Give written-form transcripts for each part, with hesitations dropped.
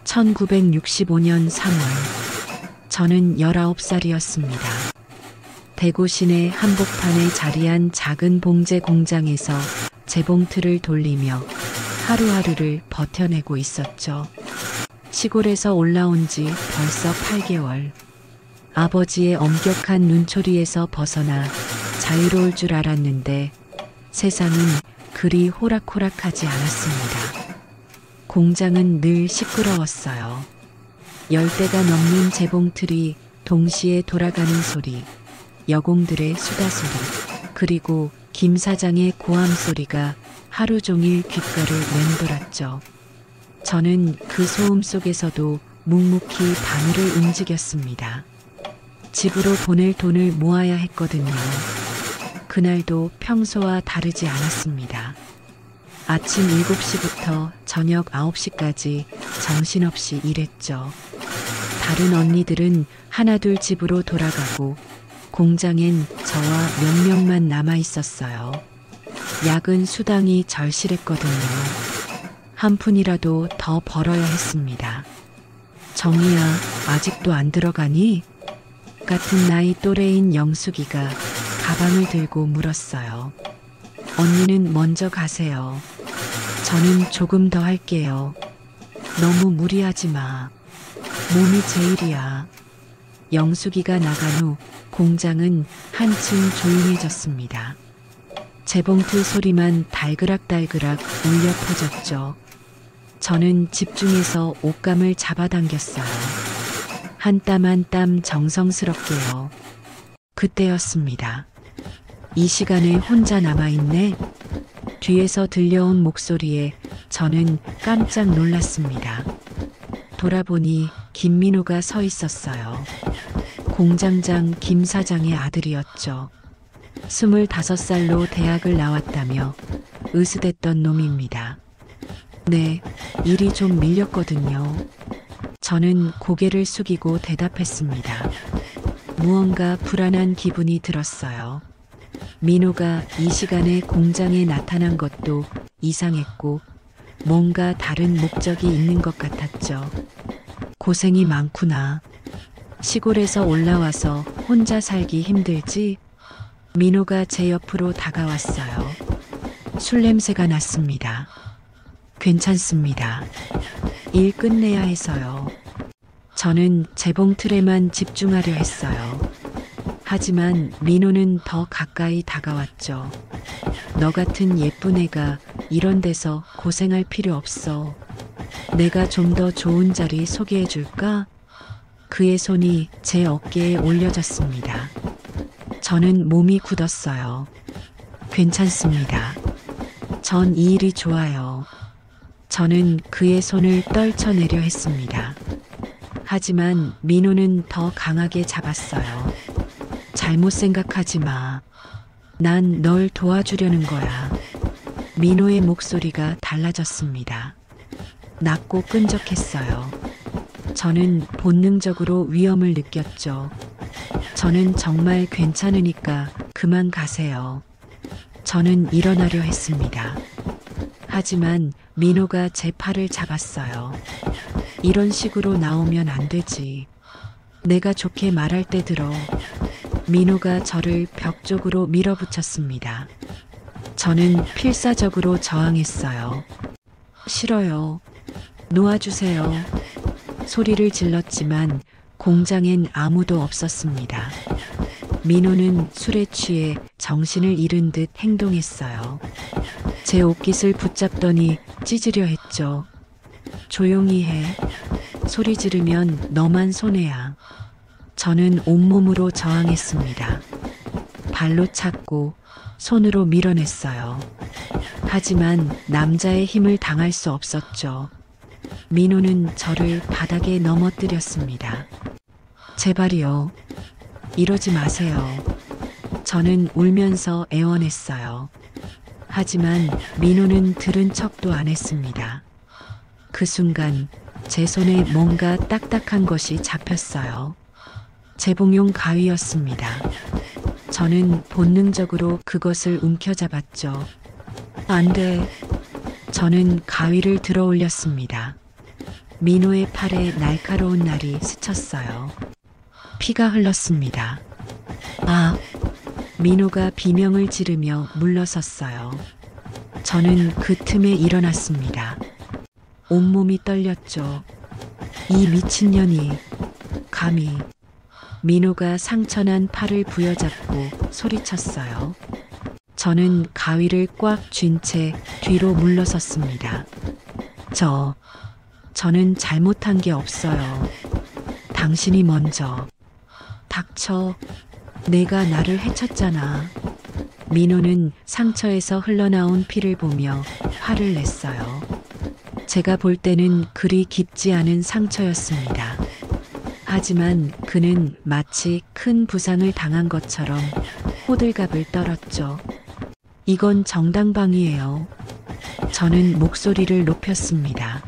1965년 3월, 저는 19살이었습니다. 대구 시내 한복판에 자리한 작은 봉제 공장에서 재봉틀을 돌리며 하루하루를 버텨내고 있었죠. 시골에서 올라온 지 벌써 8개월. 아버지의 엄격한 눈초리에서 벗어나 자유로울 줄 알았는데 세상은 그리 호락호락하지 않았습니다. 공장은 늘 시끄러웠어요. 10대가 넘는 재봉틀이 동시에 돌아가는 소리, 여공들의 수다 소리, 그리고 김 사장의 고함 소리가 하루 종일 귓가를 맴돌았죠. 저는 그 소음 속에서도 묵묵히 바늘을 움직였습니다. 집으로 보낼 돈을 모아야 했거든요. 그날도 평소와 다르지 않았습니다. 아침 7시부터 저녁 9시까지 정신없이 일했죠. 다른 언니들은 하나둘 집으로 돌아가고 공장엔 저와 몇 명만 남아 있었어요. 야근 수당이 절실했거든요. 한 푼이라도 더 벌어야 했습니다. 정희야, 아직도 안 들어가니? 같은 나이 또래인 영숙이가 가방을 들고 물었어요. 언니는 먼저 가세요. 저는 조금 더 할게요. 너무 무리하지 마. 몸이 제일이야. 영숙이가 나간 후 공장은 한층 조용해졌습니다. 재봉틀 소리만 달그락달그락 울려 퍼졌죠. 저는 집중해서 옷감을 잡아당겼어요. 한 땀 한 땀 정성스럽게요. 그때였습니다. 이 시간에 혼자 남아있네? 뒤에서 들려온 목소리에 저는 깜짝 놀랐습니다. 돌아보니 김민호가 서 있었어요. 공장장 김 사장의 아들이었죠. 25살로 대학을 나왔다며 으스댔던 놈입니다. 네, 일이 좀 밀렸거든요. 저는 고개를 숙이고 대답했습니다. 무언가 불안한 기분이 들었어요. 민호가 이 시간에 공장에 나타난 것도 이상했고 뭔가 다른 목적이 있는 것 같았죠. 고생이 많구나. 시골에서 올라와서 혼자 살기 힘들지? 민호가 제 옆으로 다가왔어요. 술 냄새가 났습니다. 괜찮습니다. 일 끝내야 해서요. 저는 재봉틀에만 집중하려 했어요. 하지만 민호는 더 가까이 다가왔죠. 너 같은 예쁜 애가 이런 데서 고생할 필요 없어. 내가 좀 더 좋은 자리 소개해 줄까? 그의 손이 제 어깨에 올려졌습니다. 저는 몸이 굳었어요. 괜찮습니다. 전 이 일이 좋아요. 저는 그의 손을 떨쳐내려 했습니다. 하지만 민호는 더 강하게 잡았어요. 잘못 생각하지 마. 난 널 도와주려는 거야. 민호의 목소리가 달라졌습니다. 낮고 끈적했어요. 저는 본능적으로 위험을 느꼈죠. 저는 정말 괜찮으니까 그만 가세요. 저는 일어나려 했습니다. 하지만 민호가 제 팔을 잡았어요. 이런 식으로 나오면 안 되지. 내가 좋게 말할 때 들어. 민호가 저를 벽 쪽으로 밀어붙였습니다. 저는 필사적으로 저항했어요. 싫어요. 놓아주세요. 소리를 질렀지만 공장엔 아무도 없었습니다. 민호는 술에 취해 정신을 잃은 듯 행동했어요. 제 옷깃을 붙잡더니 찢으려 했죠. 조용히 해. 소리 지르면 너만 손해야. 저는 온몸으로 저항했습니다. 발로 찼고 손으로 밀어냈어요. 하지만 남자의 힘을 당할 수 없었죠. 민호는 저를 바닥에 넘어뜨렸습니다. 제발이요. 이러지 마세요. 저는 울면서 애원했어요. 하지만 민호는 들은 척도 안 했습니다. 그 순간 제 손에 뭔가 딱딱한 것이 잡혔어요. 재봉용 가위였습니다. 저는 본능적으로 그것을 움켜잡았죠. 안 돼. 저는 가위를 들어 올렸습니다. 민호의 팔에 날카로운 날이 스쳤어요. 피가 흘렀습니다. 아! 민호가 비명을 지르며 물러섰어요. 저는 그 틈에 일어났습니다. 온몸이 떨렸죠. 이 미친년이 감히. 민호가 상처난 팔을 부여잡고 소리쳤어요. 저는 가위를 꽉 쥔 채 뒤로 물러섰습니다. 저는 잘못한 게 없어요. 당신이 먼저. 닥쳐. 내가 나를 해쳤잖아. 민호는 상처에서 흘러나온 피를 보며 화를 냈어요. 제가 볼 때는 그리 깊지 않은 상처였습니다. 하지만 그는 마치 큰 부상을 당한 것처럼 호들갑을 떨었죠. 이건 정당방위예요. 저는 목소리를 높였습니다.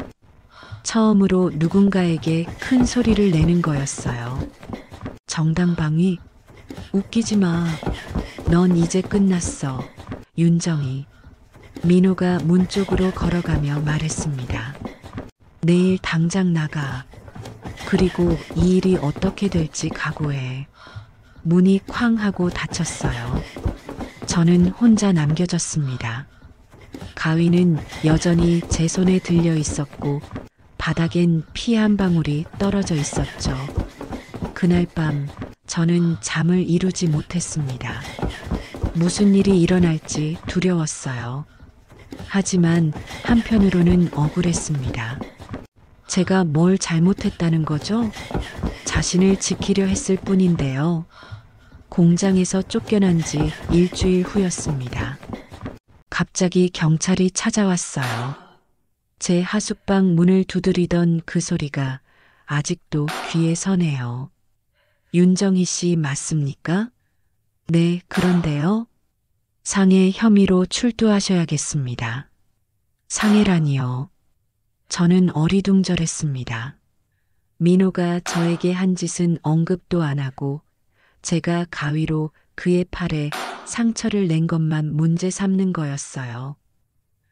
처음으로 누군가에게 큰 소리를 내는 거였어요. 정당방위? 웃기지 마. 넌 이제 끝났어. 윤정이. 민호가 문 쪽으로 걸어가며 말했습니다. 내일 당장 나가. 그리고 이 일이 어떻게 될지 각오해. 문이 쾅 하고 닫혔어요. 저는 혼자 남겨졌습니다. 가위는 여전히 제 손에 들려 있었고 바닥엔 피 한 방울이 떨어져 있었죠. 그날 밤 저는 잠을 이루지 못했습니다. 무슨 일이 일어날지 두려웠어요. 하지만 한편으로는 억울했습니다. 제가 뭘 잘못했다는 거죠? 자신을 지키려 했을 뿐인데요. 공장에서 쫓겨난 지 일주일 후였습니다. 갑자기 경찰이 찾아왔어요. 제 하숙방 문을 두드리던 그 소리가 아직도 귀에 서네요. 윤정희 씨 맞습니까? 네, 그런데요. 상해 혐의로 출두하셔야겠습니다. 상해라니요. 저는 어리둥절했습니다. 민호가 저에게 한 짓은 언급도 안 하고 제가 가위로 그의 팔에 상처를 낸 것만 문제 삼는 거였어요.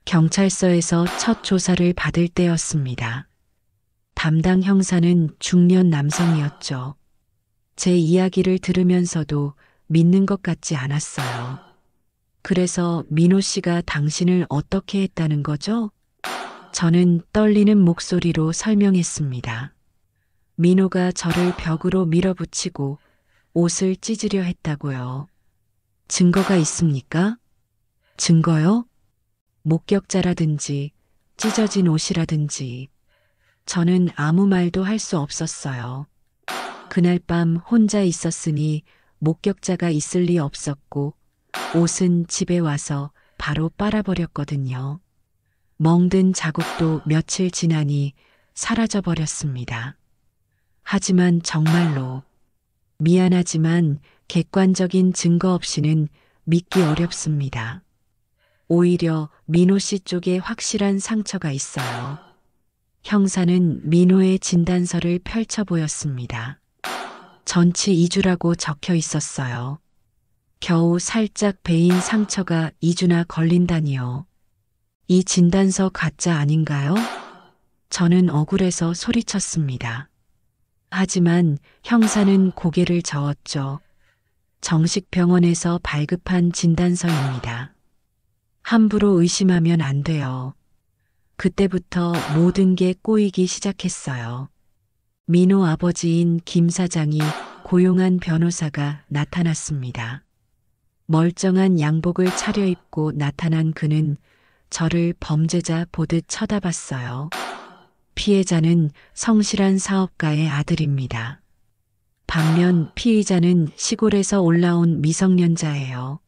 경찰서에서 첫 조사를 받을 때였습니다. 담당 형사는 중년 남성이었죠. 제 이야기를 들으면서도 믿는 것 같지 않았어요. 그래서 민호 씨가 당신을 어떻게 했다는 거죠? 저는 떨리는 목소리로 설명했습니다. 민호가 저를 벽으로 밀어붙이고 옷을 찢으려 했다고요. 증거가 있습니까? 증거요? 목격자라든지 찢어진 옷이라든지. 저는 아무 말도 할 수 없었어요. 그날 밤 혼자 있었으니 목격자가 있을 리 없었고 옷은 집에 와서 바로 빨아버렸거든요. 멍든 자국도 며칠 지나니 사라져버렸습니다. 하지만 정말로 미안하지만 객관적인 증거 없이는 믿기 어렵습니다. 오히려 민호 씨 쪽에 확실한 상처가 있어요. 형사는 민호의 진단서를 펼쳐 보였습니다. 전치 2주라고 적혀 있었어요. 겨우 살짝 베인 상처가 2주나 걸린다니요. 이 진단서 가짜 아닌가요? 저는 억울해서 소리쳤습니다. 하지만 형사는 고개를 저었죠. 정식 병원에서 발급한 진단서입니다. 함부로 의심하면 안 돼요. 그때부터 모든 게 꼬이기 시작했어요. 민호 아버지인 김 사장이 고용한 변호사가 나타났습니다. 멀쩡한 양복을 차려입고 나타난 그는 저를 범죄자 보듯 쳐다봤어요. 피해자는 성실한 사업가의 아들입니다. 반면 피의자는 시골에서 올라온 미성년자예요.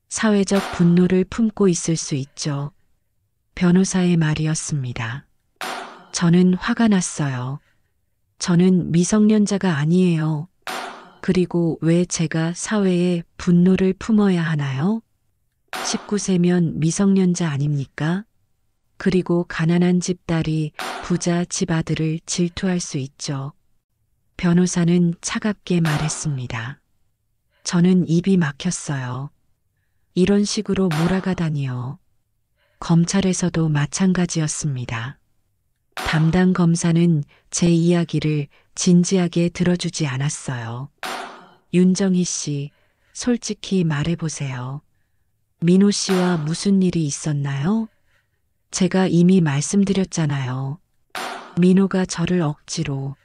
사회적 분노를 품고 있을 수 있죠. 변호사의 말이었습니다. 저는 화가 났어요. 저는 미성년자가 아니에요. 그리고 왜 제가 사회에 분노를 품어야 하나요? 19세면 미성년자 아닙니까? 그리고 가난한 집 딸이 부자 집 아들을 질투할 수 있죠. 변호사는 차갑게 말했습니다. 저는 입이 막혔어요. 이런 식으로 몰아가다니요. 검찰에서도 마찬가지였습니다. 담당 검사는 제 이야기를 진지하게 들어주지 않았어요. 윤정희 씨, 솔직히 말해보세요. 민호 씨와 무슨 일이 있었나요? 제가 이미 말씀드렸잖아요. 민호가 저를 억지로.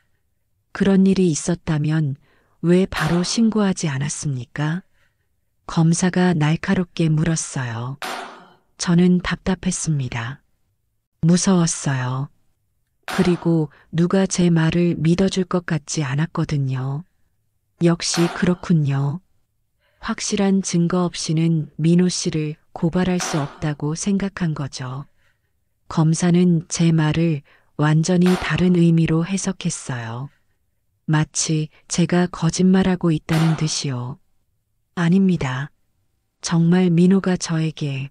그런 일이 있었다면 왜 바로 신고하지 않았습니까? 검사가 날카롭게 물었어요. 저는 답답했습니다. 무서웠어요. 그리고 누가 제 말을 믿어줄 것 같지 않았거든요. 역시 그렇군요. 확실한 증거 없이는 민호 씨를 고발할 수 없다고 생각한 거죠. 검사는 제 말을 완전히 다른 의미로 해석했어요. 마치 제가 거짓말하고 있다는 듯이요. 아닙니다. 정말 민호가 저에게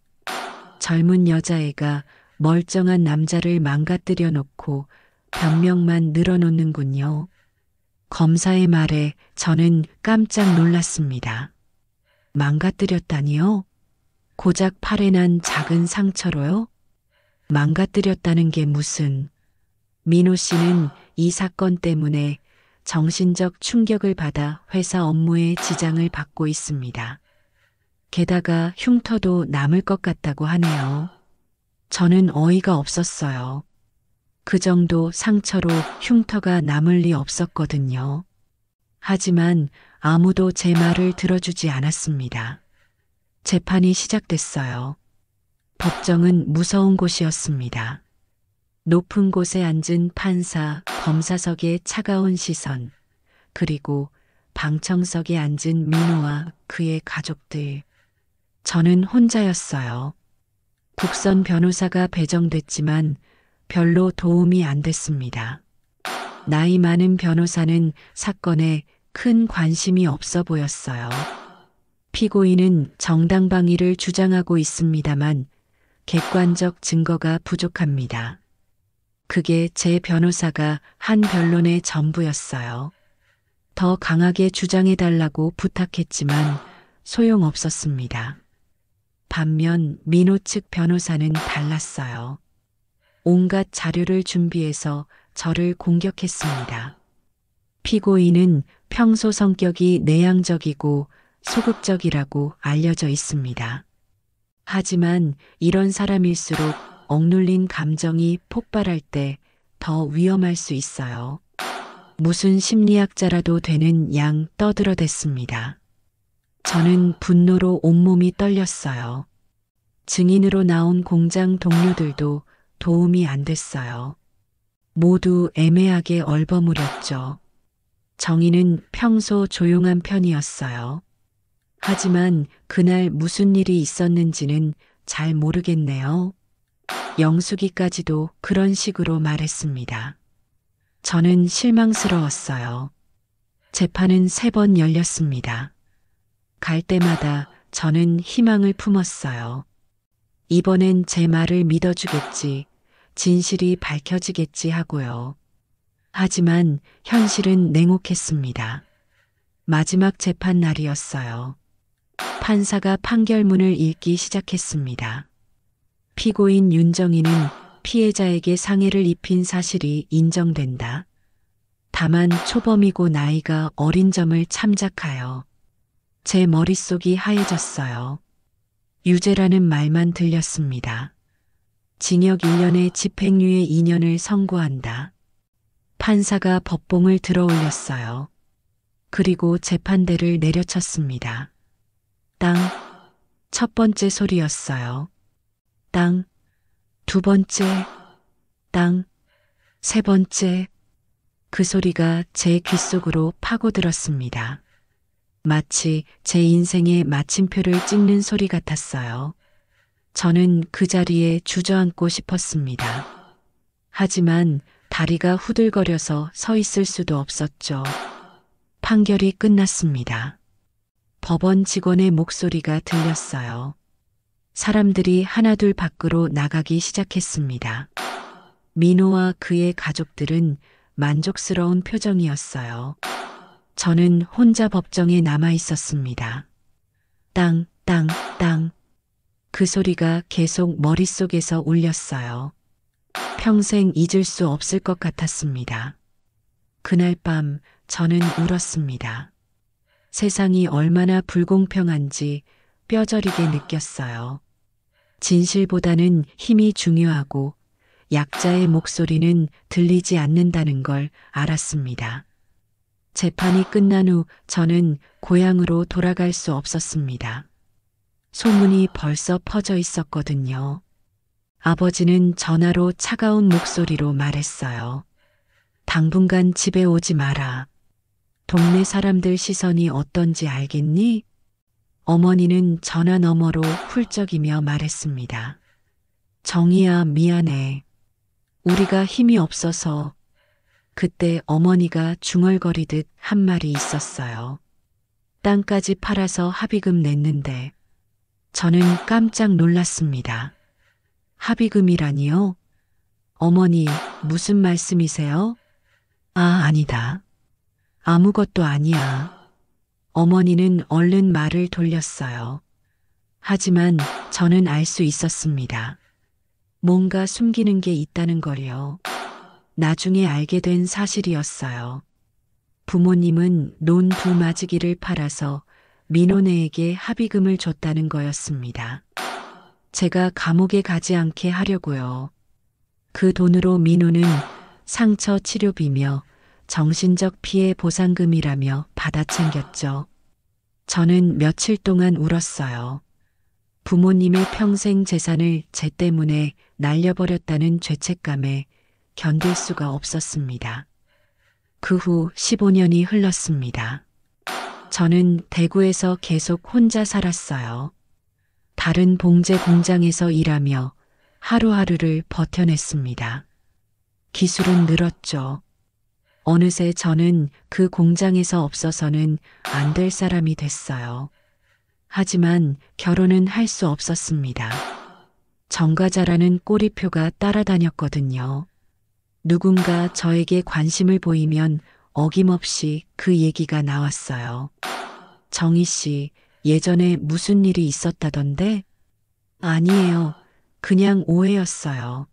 젊은 여자애가 멀쩡한 남자를 망가뜨려 놓고 변명만 늘어놓는군요. 검사의 말에 저는 깜짝 놀랐습니다. 망가뜨렸다니요? 고작 팔에 난 작은 상처로요? 망가뜨렸다는 게 무슨... 민호 씨는 이 사건 때문에 정신적 충격을 받아 회사 업무에 지장을 받고 있습니다. 게다가 흉터도 남을 것 같다고 하네요. 저는 어이가 없었어요. 그 정도 상처로 흉터가 남을 리 없었거든요. 하지만 아무도 제 말을 들어주지 않았습니다. 재판이 시작됐어요. 법정은 무서운 곳이었습니다. 높은 곳에 앉은 판사, 검사석의 차가운 시선, 그리고 방청석에 앉은 민호와 그의 가족들. 저는 혼자였어요. 국선 변호사가 배정됐지만 별로 도움이 안 됐습니다. 나이 많은 변호사는 사건에 큰 관심이 없어 보였어요. 피고인은 정당방위를 주장하고 있습니다만 객관적 증거가 부족합니다. 그게 제 변호사가 한 변론의 전부였어요. 더 강하게 주장해달라고 부탁했지만 소용없었습니다. 반면 민호 측 변호사는 달랐어요. 온갖 자료를 준비해서 저를 공격했습니다. 피고인은 평소 성격이 내향적이고 소극적이라고 알려져 있습니다. 하지만 이런 사람일수록 억눌린 감정이 폭발할 때 더 위험할 수 있어요. 무슨 심리학자라도 되는 양 떠들어댔습니다. 저는 분노로 온몸이 떨렸어요. 증인으로 나온 공장 동료들도 도움이 안 됐어요. 모두 애매하게 얼버무렸죠. 정희는 평소 조용한 편이었어요. 하지만 그날 무슨 일이 있었는지는 잘 모르겠네요. 영숙이까지도 그런 식으로 말했습니다. 저는 실망스러웠어요. 재판은 3번 열렸습니다. 갈 때마다 저는 희망을 품었어요. 이번엔 제 말을 믿어주겠지, 진실이 밝혀지겠지 하고요. 하지만 현실은 냉혹했습니다. 마지막 재판 날이었어요. 판사가 판결문을 읽기 시작했습니다. 피고인 윤정희는 피해자에게 상해를 입힌 사실이 인정된다. 다만 초범이고 나이가 어린 점을 참작하여 제 머릿속이 하얘졌어요. 유죄라는 말만 들렸습니다. 징역 1년에 집행유예 2년을 선고한다. 판사가 법봉을 들어 올렸어요. 그리고 재판대를 내려쳤습니다. 땅, 첫 번째 소리였어요. 땅, 두 번째, 땅, 세 번째. 그 소리가 제 귓속으로 파고들었습니다. 마치 제 인생의 마침표를 찍는 소리 같았어요. 저는 그 자리에 주저앉고 싶었습니다. 하지만 다리가 후들거려서 서 있을 수도 없었죠. 판결이 끝났습니다. 법원 직원의 목소리가 들렸어요. 사람들이 하나둘 밖으로 나가기 시작했습니다. 민호와 그의 가족들은 만족스러운 표정이었어요. 저는 혼자 법정에 남아 있었습니다. 땅, 땅, 땅. 그 소리가 계속 머릿속에서 울렸어요. 평생 잊을 수 없을 것 같았습니다. 그날 밤 저는 울었습니다. 세상이 얼마나 불공평한지 뼈저리게 느꼈어요. 진실보다는 힘이 중요하고 약자의 목소리는 들리지 않는다는 걸 알았습니다. 재판이 끝난 후 저는 고향으로 돌아갈 수 없었습니다. 소문이 벌써 퍼져 있었거든요. 아버지는 전화로 차가운 목소리로 말했어요. 당분간 집에 오지 마라. 동네 사람들 시선이 어떤지 알겠니? 어머니는 전화 너머로 훌쩍이며 말했습니다. 정희야, 미안해. 우리가 힘이 없어서. 그때 어머니가 중얼거리듯 한 말이 있었어요. 땅까지 팔아서 합의금 냈는데. 저는 깜짝 놀랐습니다. 합의금이라니요? 어머니, 무슨 말씀이세요? 아니다. 아무것도 아니야. 어머니는 얼른 말을 돌렸어요. 하지만 저는 알 수 있었습니다. 뭔가 숨기는 게 있다는 걸요. 나중에 알게 된 사실이었어요. 부모님은 논 2마지기를 팔아서 민호네에게 합의금을 줬다는 거였습니다. 제가 감옥에 가지 않게 하려고요. 그 돈으로 민호는 상처 치료비며 정신적 피해 보상금이라며 받아 챙겼죠. 저는 며칠 동안 울었어요. 부모님의 평생 재산을 제 때문에 날려버렸다는 죄책감에 견딜 수가 없었습니다. 그 후 15년이 흘렀습니다. 저는 대구에서 계속 혼자 살았어요. 다른 봉제 공장에서 일하며 하루하루를 버텨냈습니다. 기술은 늘었죠. 어느새 저는 그 공장에서 없어서는 안 될 사람이 됐어요. 하지만 결혼은 할 수 없었습니다. 정과자라는 꼬리표가 따라다녔거든요. 누군가 저에게 관심을 보이면 어김없이 그 얘기가 나왔어요. 정희 씨, 예전에 무슨 일이 있었다던데? 아니에요. 그냥 오해였어요.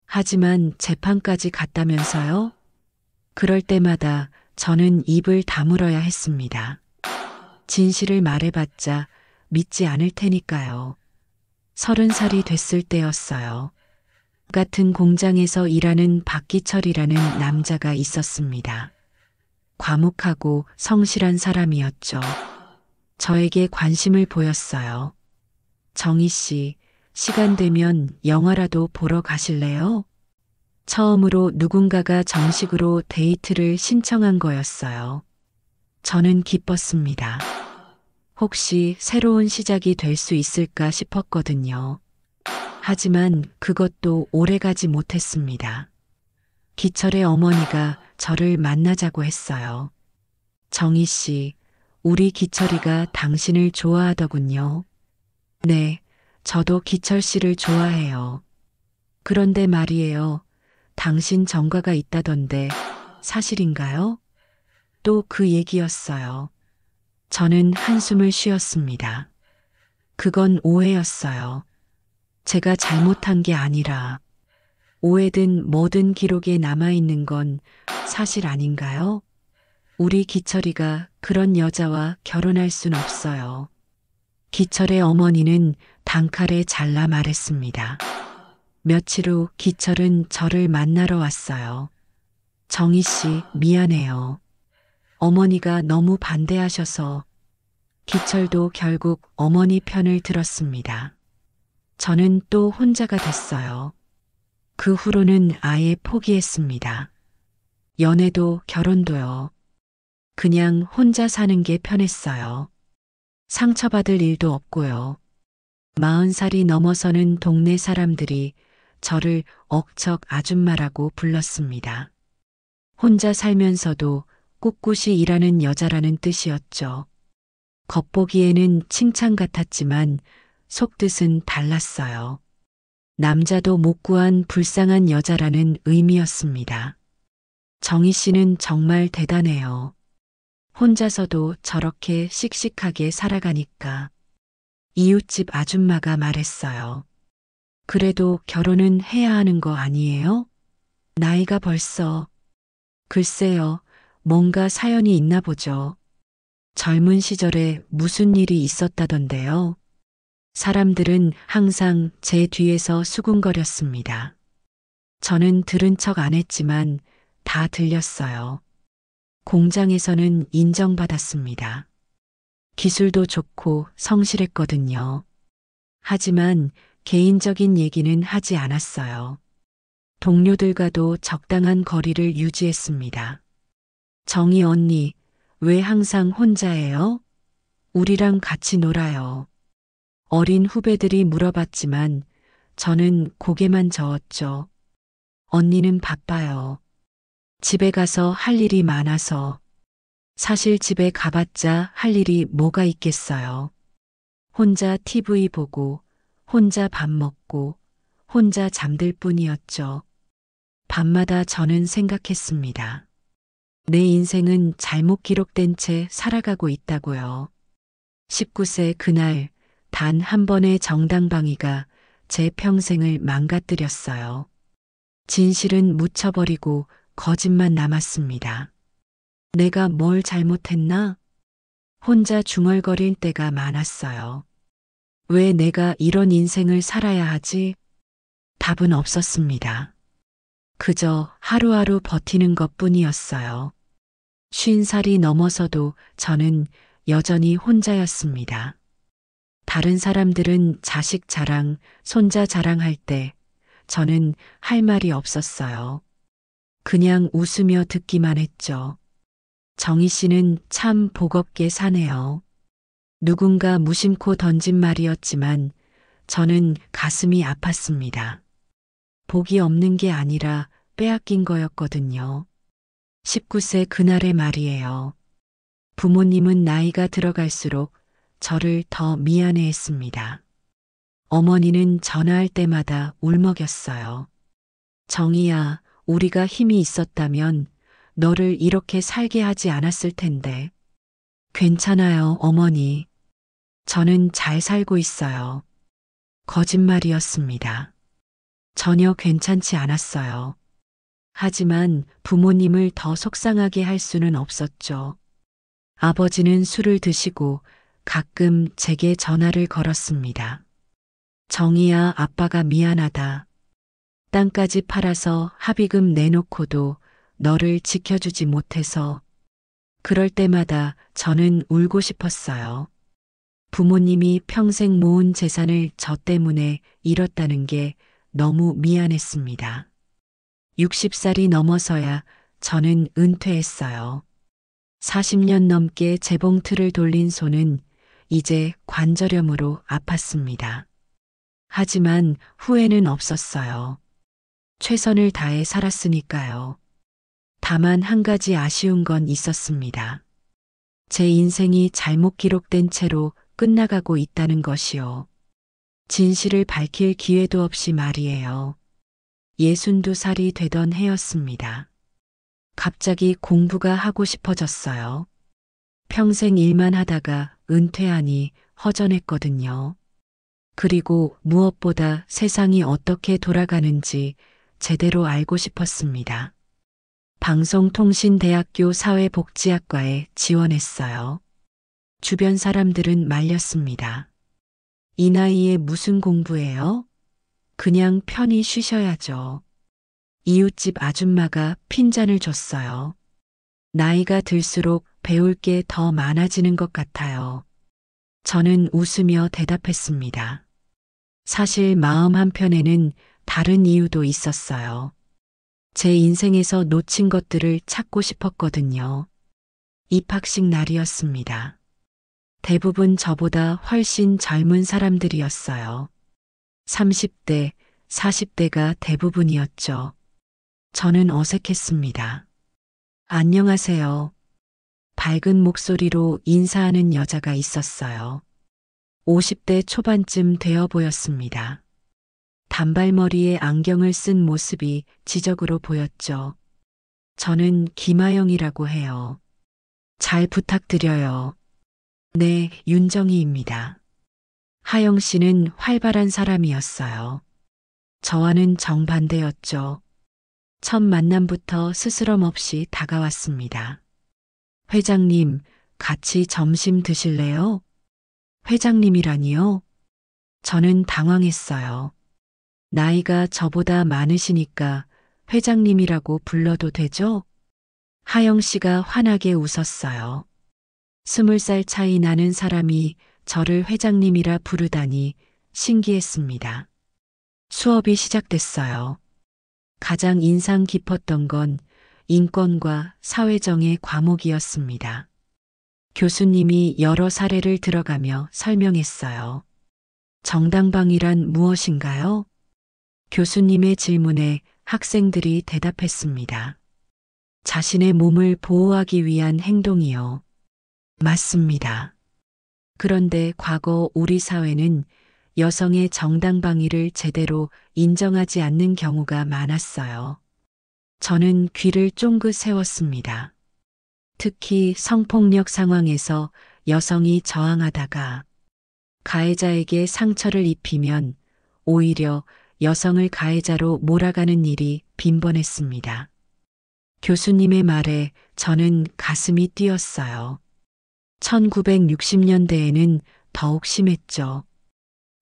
하지만 재판까지 갔다면서요? 그럴 때마다 저는 입을 다물어야 했습니다. 진실을 말해봤자 믿지 않을 테니까요. 30살이 됐을 때였어요. 같은 공장에서 일하는 박기철이라는 남자가 있었습니다. 과묵하고 성실한 사람이었죠. 저에게 관심을 보였어요. 정희 씨, 시간 되면 영화라도 보러 가실래요? 처음으로 누군가가 정식으로 데이트를 신청한 거였어요. 저는 기뻤습니다. 혹시 새로운 시작이 될 수 있을까 싶었거든요. 하지만 그것도 오래가지 못했습니다. 기철의 어머니가 저를 만나자고 했어요. 정희 씨, 우리 기철이가 당신을 좋아하더군요. 네, 저도 기철 씨를 좋아해요. 그런데 말이에요. 당신 전과가 있다던데 사실인가요? 또 그 얘기였어요. 저는 한숨을 쉬었습니다. 그건 오해였어요. 제가 잘못한 게 아니라 오해든 뭐든 기록에 남아있는 건 사실 아닌가요? 우리 기철이가 그런 여자와 결혼할 순 없어요. 기철의 어머니는 단칼에 잘라 말했습니다. 며칠 후 기철은 저를 만나러 왔어요. 정희 씨, 미안해요. 어머니가 너무 반대하셔서. 기철도 결국 어머니 편을 들었습니다. 저는 또 혼자가 됐어요. 그 후로는 아예 포기했습니다. 연애도 결혼도요. 그냥 혼자 사는 게 편했어요. 상처받을 일도 없고요. 40살이 넘어서는 동네 사람들이 저를 억척 아줌마라고 불렀습니다. 혼자 살면서도 꿋꿋이 일하는 여자라는 뜻이었죠. 겉보기에는 칭찬 같았지만 속뜻은 달랐어요. 남자도 못 구한 불쌍한 여자라는 의미였습니다. 정희 씨는 정말 대단해요. 혼자서도 저렇게 씩씩하게 살아가니까. 이웃집 아줌마가 말했어요. 그래도 결혼은 해야 하는 거 아니에요? 나이가 벌써. 글쎄요, 뭔가 사연이 있나 보죠. 젊은 시절에 무슨 일이 있었다던데요. 사람들은 항상 제 뒤에서 수군거렸습니다. 저는 들은 척 안 했지만 다 들렸어요. 공장에서는 인정받았습니다. 기술도 좋고 성실했거든요. 하지만 개인적인 얘기는 하지 않았어요. 동료들과도 적당한 거리를 유지했습니다. 정희 언니, 왜 항상 혼자예요? 우리랑 같이 놀아요. 어린 후배들이 물어봤지만 저는 고개만 저었죠. 언니는 바빠요. 집에 가서 할 일이 많아서. 사실 집에 가봤자 할 일이 뭐가 있겠어요. 혼자 TV 보고, 혼자 밥 먹고, 혼자 잠들 뿐이었죠. 밤마다 저는 생각했습니다. 내 인생은 잘못 기록된 채 살아가고 있다고요. 19세 그날 단 한 번의 정당방위가 제 평생을 망가뜨렸어요. 진실은 묻혀버리고 거짓만 남았습니다. 내가 뭘 잘못했나? 혼자 중얼거릴 때가 많았어요. 왜 내가 이런 인생을 살아야 하지? 답은 없었습니다. 그저 하루하루 버티는 것 뿐이었어요. 50살이 넘어서도 저는 여전히 혼자였습니다. 다른 사람들은 자식 자랑, 손자 자랑할 때 저는 할 말이 없었어요. 그냥 웃으며 듣기만 했죠. 정희 씨는 참 복없게 사네요. 누군가 무심코 던진 말이었지만 저는 가슴이 아팠습니다. 복이 없는 게 아니라 빼앗긴 거였거든요. 19세 그날의 말이에요. 부모님은 나이가 들어갈수록 저를 더 미안해 했습니다. 어머니는 전화할 때마다 울먹였어요. 정희야, 우리가 힘이 있었다면 너를 이렇게 살게 하지 않았을 텐데. 괜찮아요, 어머니. 저는 잘 살고 있어요. 거짓말이었습니다. 전혀 괜찮지 않았어요. 하지만 부모님을 더 속상하게 할 수는 없었죠. 아버지는 술을 드시고 가끔 제게 전화를 걸었습니다. 정희야, 아빠가 미안하다. 땅까지 팔아서 합의금 내놓고도 너를 지켜주지 못해서. 그럴 때마다 저는 울고 싶었어요. 부모님이 평생 모은 재산을 저 때문에 잃었다는 게 너무 미안했습니다. 60살이 넘어서야 저는 은퇴했어요. 40년 넘게 재봉틀을 돌린 손은 이제 관절염으로 아팠습니다. 하지만 후회는 없었어요. 최선을 다해 살았으니까요. 다만 한 가지 아쉬운 건 있었습니다. 제 인생이 잘못 기록된 채로 끝나가고 있다는 것이요. 진실을 밝힐 기회도 없이 말이에요. 62살이 되던 해였습니다. 갑자기 공부가 하고 싶어졌어요. 평생 일만 하다가 은퇴하니 허전했거든요. 그리고 무엇보다 세상이 어떻게 돌아가는지 제대로 알고 싶었습니다. 방송통신대학교 사회복지학과에 지원했어요. 주변 사람들은 말렸습니다. 이 나이에 무슨 공부해요? 그냥 편히 쉬셔야죠. 이웃집 아줌마가 핀잔을 줬어요. 나이가 들수록 배울 게 더 많아지는 것 같아요. 저는 웃으며 대답했습니다. 사실 마음 한편에는 다른 이유도 있었어요. 제 인생에서 놓친 것들을 찾고 싶었거든요. 입학식 날이었습니다. 대부분 저보다 훨씬 젊은 사람들이었어요. 30대, 40대가 대부분이었죠. 저는 어색했습니다. 안녕하세요. 밝은 목소리로 인사하는 여자가 있었어요. 50대 초반쯤 되어 보였습니다. 단발머리에 안경을 쓴 모습이 지적으로 보였죠. 저는 김하영이라고 해요. 잘 부탁드려요. 네, 윤정희입니다. 하영 씨는 활발한 사람이었어요. 저와는 정반대였죠. 첫 만남부터 스스럼 없이 다가왔습니다. 회장님, 같이 점심 드실래요? 회장님이라니요? 저는 당황했어요. 나이가 저보다 많으시니까 회장님이라고 불러도 되죠? 하영 씨가 환하게 웃었어요. 20살 차이 나는 사람이 저를 회장님이라 부르다니 신기했습니다. 수업이 시작됐어요. 가장 인상 깊었던 건 인권과 사회정의 과목이었습니다. 교수님이 여러 사례를 들어가며 설명했어요. 정당방위란 무엇인가요? 교수님의 질문에 학생들이 대답했습니다. 자신의 몸을 보호하기 위한 행동이요. 맞습니다. 그런데 과거 우리 사회는 여성의 정당방위를 제대로 인정하지 않는 경우가 많았어요. 저는 귀를 쫑긋 세웠습니다. 특히 성폭력 상황에서 여성이 저항하다가 가해자에게 상처를 입히면 오히려 여성을 가해자로 몰아가는 일이 빈번했습니다. 교수님의 말에 저는 가슴이 뛰었어요. 1960년대에는 더욱 심했죠.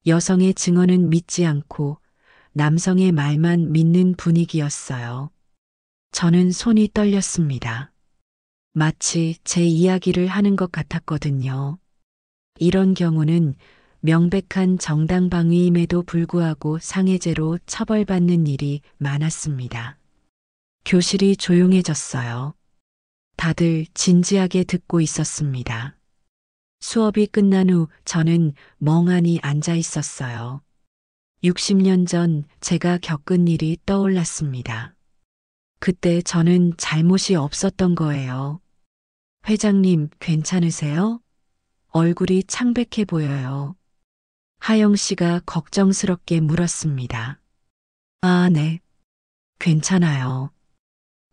여성의 증언은 믿지 않고 남성의 말만 믿는 분위기였어요. 저는 손이 떨렸습니다. 마치 제 이야기를 하는 것 같았거든요. 이런 경우는 명백한 정당방위임에도 불구하고 상해죄로 처벌받는 일이 많았습니다. 교실이 조용해졌어요. 다들 진지하게 듣고 있었습니다. 수업이 끝난 후 저는 멍하니 앉아 있었어요. 60년 전 제가 겪은 일이 떠올랐습니다. 그때 저는 잘못이 없었던 거예요. 회장님, 괜찮으세요? 얼굴이 창백해 보여요. 하영 씨가 걱정스럽게 물었습니다. 아, 네. 괜찮아요.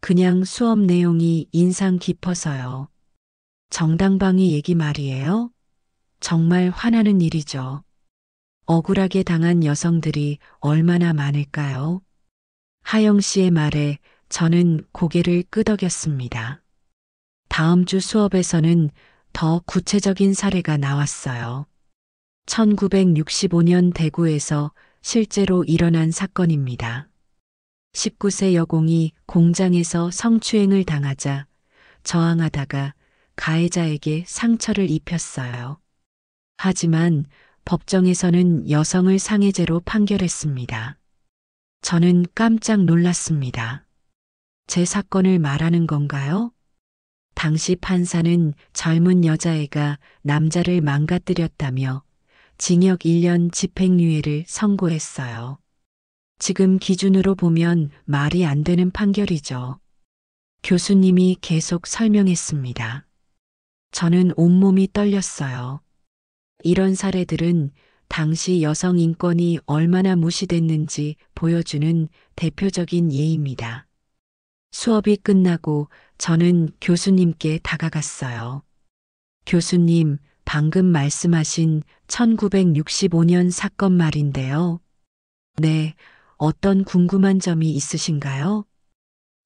그냥 수업 내용이 인상 깊어서요. 정당방위 얘기 말이에요? 정말 화나는 일이죠. 억울하게 당한 여성들이 얼마나 많을까요? 하영 씨의 말에 저는 고개를 끄덕였습니다. 다음 주 수업에서는 더 구체적인 사례가 나왔어요. 1965년 대구에서 실제로 일어난 사건입니다. 19세 여공이 공장에서 성추행을 당하자 저항하다가 가해자에게 상처를 입혔어요. 하지만 법정에서는 여성을 상해죄로 판결했습니다. 저는 깜짝 놀랐습니다. 제 사건을 말하는 건가요? 당시 판사는 젊은 여자애가 남자를 망가뜨렸다며 징역 1년 집행유예를 선고했어요. 지금 기준으로 보면 말이 안 되는 판결이죠. 교수님이 계속 설명했습니다. 저는 온몸이 떨렸어요. 이런 사례들은 당시 여성 인권이 얼마나 무시됐는지 보여주는 대표적인 예입니다. 수업이 끝나고 저는 교수님께 다가갔어요. 교수님, 방금 말씀하신 1965년 사건 말인데요. 네, 어떤 궁금한 점이 있으신가요?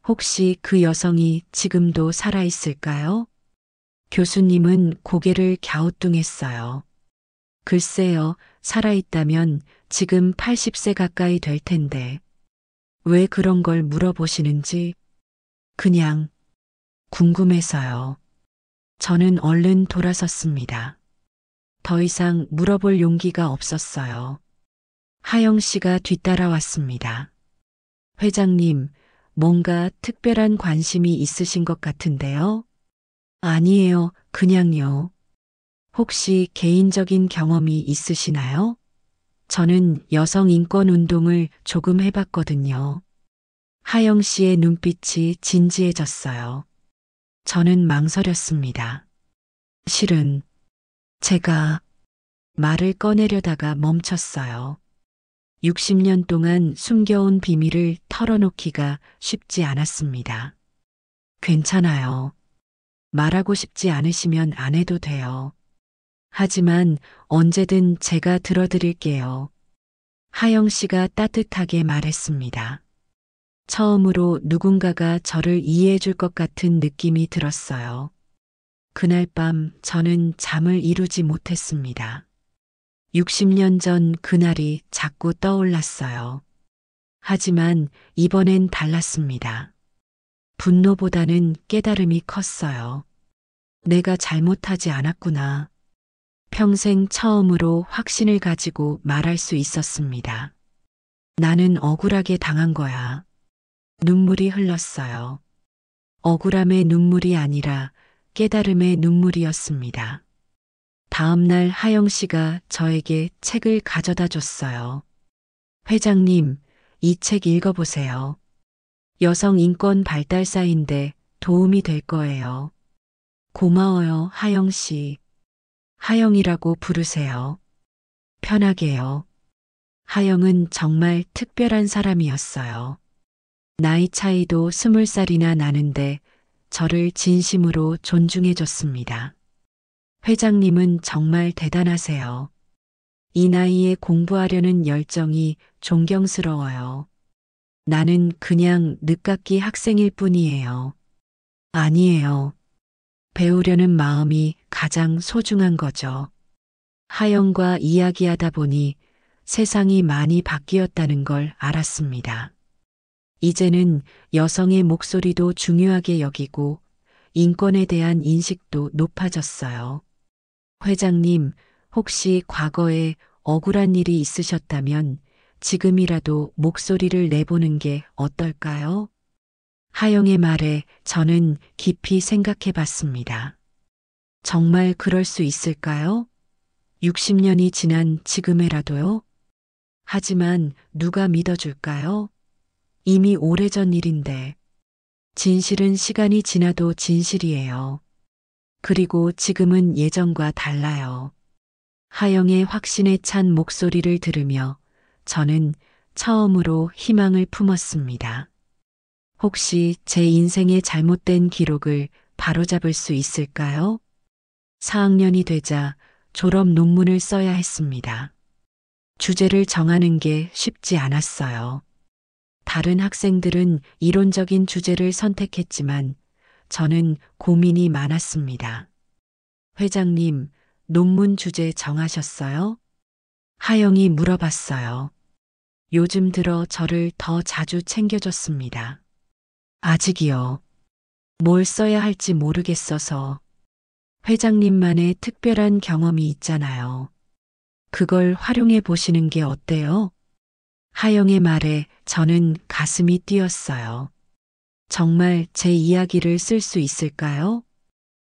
혹시 그 여성이 지금도 살아있을까요? 교수님은 고개를 갸우뚱했어요. 글쎄요, 살아있다면 지금 80세 가까이 될 텐데. 왜 그런 걸 물어보시는지 그냥 궁금해서요. 저는 얼른 돌아섰습니다. 더 이상 물어볼 용기가 없었어요. 하영 씨가 뒤따라왔습니다. 회장님, 뭔가 특별한 관심이 있으신 것 같은데요? 아니에요, 그냥요. 혹시 개인적인 경험이 있으시나요? 저는 여성 인권 운동을 조금 해봤거든요. 하영 씨의 눈빛이 진지해졌어요. 저는 망설였습니다. 실은 제가 말을 꺼내려다가 멈췄어요. 60년 동안 숨겨온 비밀을 털어놓기가 쉽지 않았습니다. 괜찮아요. 말하고 싶지 않으시면 안 해도 돼요. 하지만 언제든 제가 들어드릴게요. 하영 씨가 따뜻하게 말했습니다. 처음으로 누군가가 저를 이해해 줄 것 같은 느낌이 들었어요. 그날 밤 저는 잠을 이루지 못했습니다. 60년 전 그날이 자꾸 떠올랐어요. 하지만 이번엔 달랐습니다. 분노보다는 깨달음이 컸어요. 내가 잘못하지 않았구나. 평생 처음으로 확신을 가지고 말할 수 있었습니다. 나는 억울하게 당한 거야. 눈물이 흘렀어요. 억울함의 눈물이 아니라 깨달음의 눈물이었습니다. 다음 날 하영 씨가 저에게 책을 가져다 줬어요. 회장님, 이 책 읽어보세요. 여성 인권 발달사인데 도움이 될 거예요. 고마워요, 하영 씨. 하영이라고 부르세요. 편하게요. 하영은 정말 특별한 사람이었어요. 나이 차이도 20살이나 나는데 저를 진심으로 존중해 줬습니다. 회장님은 정말 대단하세요. 이 나이에 공부하려는 열정이 존경스러워요. 나는 그냥 늦깎이 학생일 뿐이에요. 아니에요. 배우려는 마음이 가장 소중한 거죠. 하영과 이야기하다 보니 세상이 많이 바뀌었다는 걸 알았습니다. 이제는 여성의 목소리도 중요하게 여기고 인권에 대한 인식도 높아졌어요. 회장님, 혹시 과거에 억울한 일이 있으셨다면 지금이라도 목소리를 내보는 게 어떨까요? 하영의 말에 저는 깊이 생각해 봤습니다. 정말 그럴 수 있을까요? 60년이 지난 지금에라도요? 하지만 누가 믿어줄까요? 이미 오래전 일인데. 진실은 시간이 지나도 진실이에요. 그리고 지금은 예전과 달라요. 하영의 확신에 찬 목소리를 들으며 저는 처음으로 희망을 품었습니다. 혹시 제 인생의 잘못된 기록을 바로잡을 수 있을까요? 4학년이 되자 졸업 논문을 써야 했습니다. 주제를 정하는 게 쉽지 않았어요. 다른 학생들은 이론적인 주제를 선택했지만 저는 고민이 많았습니다. 회장님, 논문 주제 정하셨어요? 하영이 물어봤어요. 요즘 들어 저를 더 자주 챙겨줬습니다. 아직이요. 뭘 써야 할지 모르겠어서. 회장님만의 특별한 경험이 있잖아요. 그걸 활용해 보시는 게 어때요? 하영의 말에 저는 가슴이 뛰었어요. 정말 제 이야기를 쓸 수 있을까요?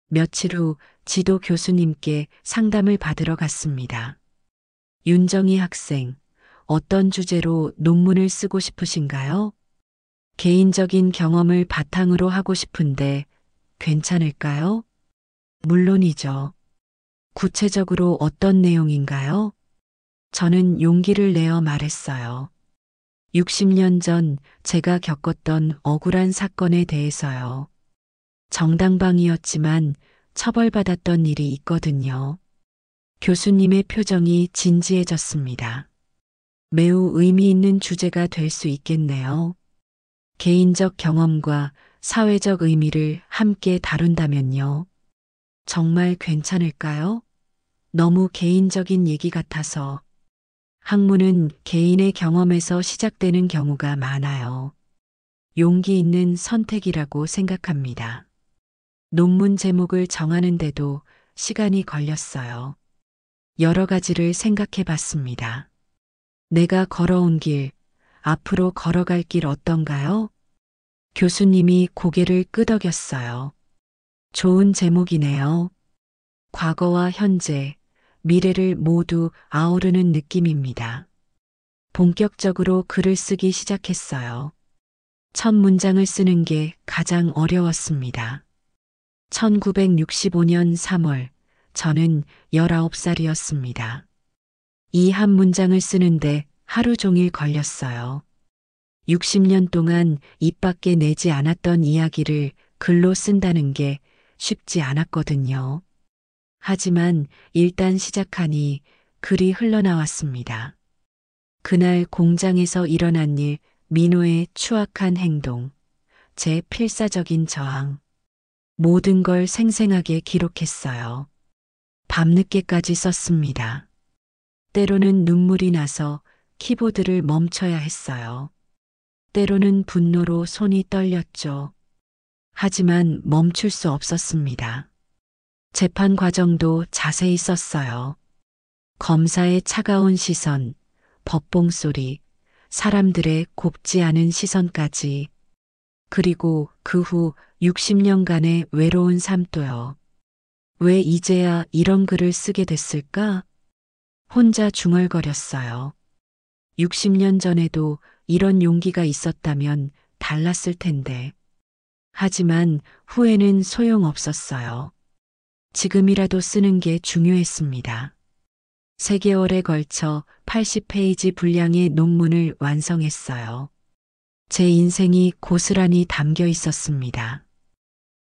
며칠 후 지도 교수님께 상담을 받으러 갔습니다. 윤정희 학생, 어떤 주제로 논문을 쓰고 싶으신가요? 개인적인 경험을 바탕으로 하고 싶은데 괜찮을까요? 물론이죠. 구체적으로 어떤 내용인가요? 저는 용기를 내어 말했어요. 60년 전 제가 겪었던 억울한 사건에 대해서요. 정당방위였지만 처벌받았던 일이 있거든요. 교수님의 표정이 진지해졌습니다. 매우 의미 있는 주제가 될 수 있겠네요. 개인적 경험과 사회적 의미를 함께 다룬다면요. 정말 괜찮을까요? 너무 개인적인 얘기 같아서. 학문은 개인의 경험에서 시작되는 경우가 많아요. 용기 있는 선택이라고 생각합니다. 논문 제목을 정하는데도 시간이 걸렸어요. 여러 가지를 생각해 봤습니다. 내가 걸어온 길, 앞으로 걸어갈 길 어떤가요? 교수님이 고개를 끄덕였어요. 좋은 제목이네요. 과거와 현재, 미래를 모두 아우르는 느낌입니다. 본격적으로 글을 쓰기 시작했어요. 첫 문장을 쓰는 게 가장 어려웠습니다. 1965년 3월, 저는 19살이었습니다. 이 한 문장을 쓰는데 하루 종일 걸렸어요. 60년 동안 입 밖에 내지 않았던 이야기를 글로 쓴다는 게 쉽지 않았거든요. 하지만 일단 시작하니 글이 흘러나왔습니다. 그날 공장에서 일어난 일, 민호의 추악한 행동, 제 필사적인 저항, 모든 걸 생생하게 기록했어요. 밤늦게까지 썼습니다. 때로는 눈물이 나서 키보드를 멈춰야 했어요. 때로는 분노로 손이 떨렸죠. 하지만 멈출 수 없었습니다. 재판 과정도 자세히 썼어요. 검사의 차가운 시선, 법봉 소리, 사람들의 곱지 않은 시선까지, 그리고 그 후 60년간의 외로운 삶도요. 왜 이제야 이런 글을 쓰게 됐을까? 혼자 중얼거렸어요. 60년 전에도 이런 용기가 있었다면 달랐을 텐데. 하지만 후회는 소용없었어요. 지금이라도 쓰는 게 중요했습니다. 3개월에 걸쳐 80페이지 분량의 논문을 완성했어요. 제 인생이 고스란히 담겨 있었습니다.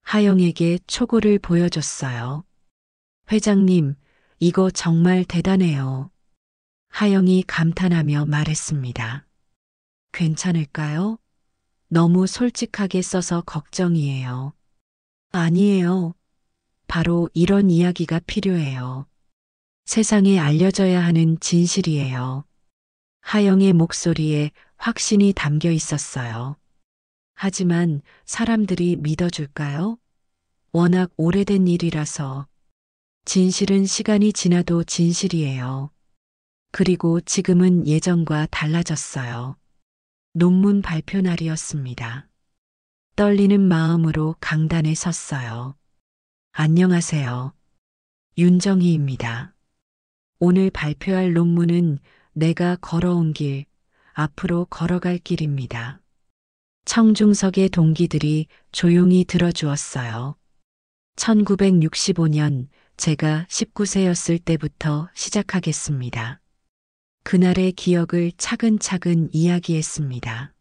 하영에게 초고를 보여줬어요. 회장님, 이거 정말 대단해요. 하영이 감탄하며 말했습니다. 괜찮을까요? 너무 솔직하게 써서 걱정이에요. 아니에요. 바로 이런 이야기가 필요해요. 세상에 알려져야 하는 진실이에요. 하영의 목소리에 확신이 담겨 있었어요. 하지만 사람들이 믿어줄까요? 워낙 오래된 일이라서. 진실은 시간이 지나도 진실이에요. 그리고 지금은 예전과 달라졌어요. 논문 발표 날이었습니다. 떨리는 마음으로 강단에 섰어요. 안녕하세요. 윤정희입니다. 오늘 발표할 논문은 내가 걸어온 길, 앞으로 걸어갈 길입니다. 청중석의 동기들이 조용히 들어주었어요. 1965년 제가 19세였을 때부터 시작하겠습니다. 그날의 기억을 차근차근 이야기했습니다.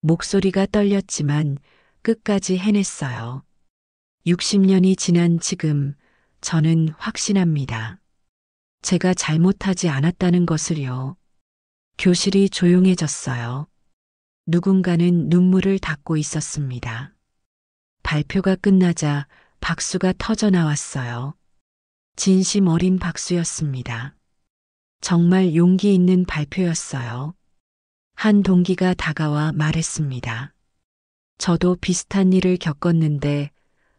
목소리가 떨렸지만 끝까지 해냈어요. 60년이 지난 지금 저는 확신합니다. 제가 잘못하지 않았다는 것을요. 교실이 조용해졌어요. 누군가는 눈물을 닦고 있었습니다. 발표가 끝나자 박수가 터져 나왔어요. 진심 어린 박수였습니다. 정말 용기 있는 발표였어요. 한 동기가 다가와 말했습니다. 저도 비슷한 일을 겪었는데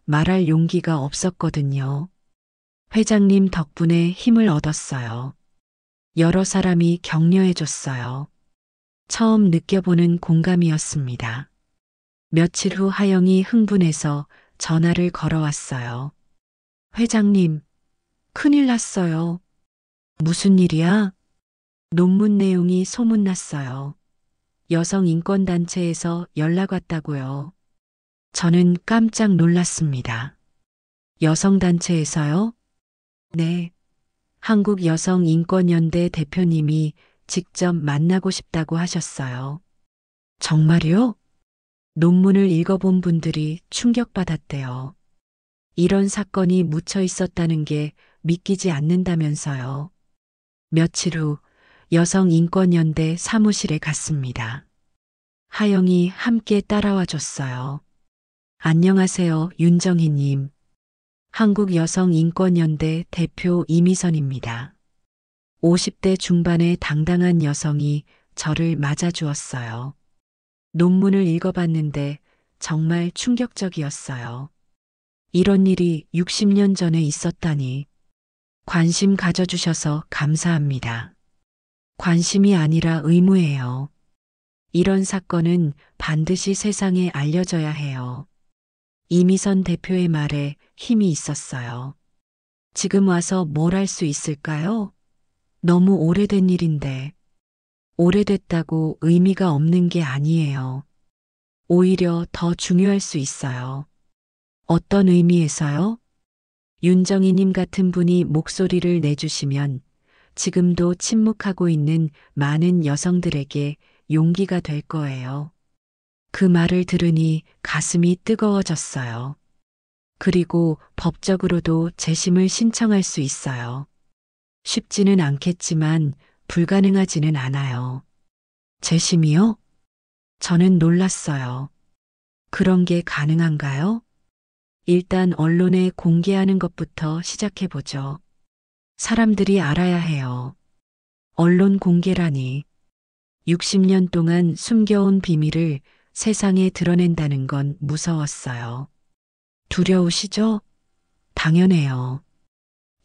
말할 용기가 없었거든요. 회장님 덕분에 힘을 얻었어요. 여러 사람이 격려해줬어요. 처음 느껴보는 공감이었습니다. 며칠 후 하영이 흥분해서 전화를 걸어왔어요. 회장님, 큰일 났어요. 무슨 일이야? 논문 내용이 소문났어요. 여성인권단체에서 연락 왔다고요. 저는 깜짝 놀랐습니다. 여성단체에서요? 네. 한국여성인권연대 대표님이 직접 만나고 싶다고 하셨어요. 정말요? 논문을 읽어본 분들이 충격받았대요. 이런 사건이 묻혀 있었다는 게 믿기지 않는다면서요. 며칠 후 여성인권연대 사무실에 갔습니다. 하영이 함께 따라와 줬어요. 안녕하세요, 윤정희님. 한국여성인권연대 대표 이미선입니다. 50대 중반의 당당한 여성이 저를 맞아주었어요. 논문을 읽어봤는데 정말 충격적이었어요. 이런 일이 60년 전에 있었다니. 관심 가져주셔서 감사합니다. 관심이 아니라 의무예요. 이런 사건은 반드시 세상에 알려져야 해요. 이미선 대표의 말에 힘이 있었어요. 지금 와서 뭘 할 수 있을까요? 너무 오래된 일인데. 오래됐다고 의미가 없는 게 아니에요. 오히려 더 중요할 수 있어요. 어떤 의미에서요? 윤정희님 같은 분이 목소리를 내주시면 지금도 침묵하고 있는 많은 여성들에게 용기가 될 거예요. 그 말을 들으니 가슴이 뜨거워졌어요. 그리고 법적으로도 재심을 신청할 수 있어요. 쉽지는 않겠지만 불가능하지는 않아요. 재심이요? 저는 놀랐어요. 그런 게 가능한가요? 일단 언론에 공개하는 것부터 시작해보죠. 사람들이 알아야 해요. 언론 공개라니. 60년 동안 숨겨온 비밀을 세상에 드러낸다는 건 무서웠어요. 두려우시죠? 당연해요.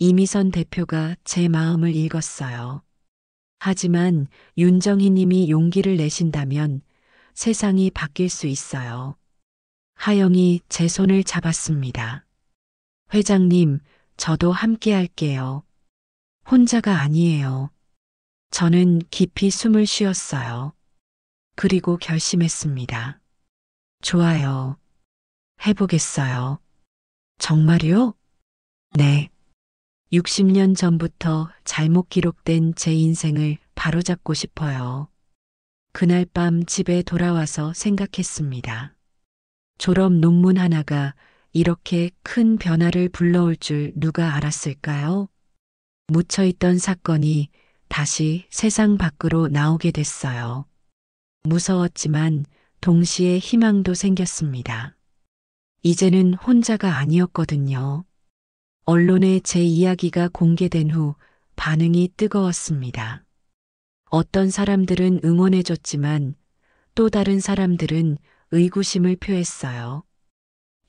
이미선 대표가 제 마음을 읽었어요. 하지만 윤정희 님이 용기를 내신다면 세상이 바뀔 수 있어요. 하영이 제 손을 잡았습니다. 회장님, 저도 함께 할게요. 혼자가 아니에요. 저는 깊이 숨을 쉬었어요. 그리고 결심했습니다. 좋아요. 해보겠어요. 정말요? 네. 60년 전부터 잘못 기록된 제 인생을 바로잡고 싶어요. 그날 밤 집에 돌아와서 생각했습니다. 졸업 논문 하나가 이렇게 큰 변화를 불러올 줄 누가 알았을까요? 묻혀있던 사건이 다시 세상 밖으로 나오게 됐어요. 무서웠지만 동시에 희망도 생겼습니다. 이제는 혼자가 아니었거든요. 언론에 제 이야기가 공개된 후 반응이 뜨거웠습니다. 어떤 사람들은 응원해줬지만 또 다른 사람들은 의구심을 표했어요.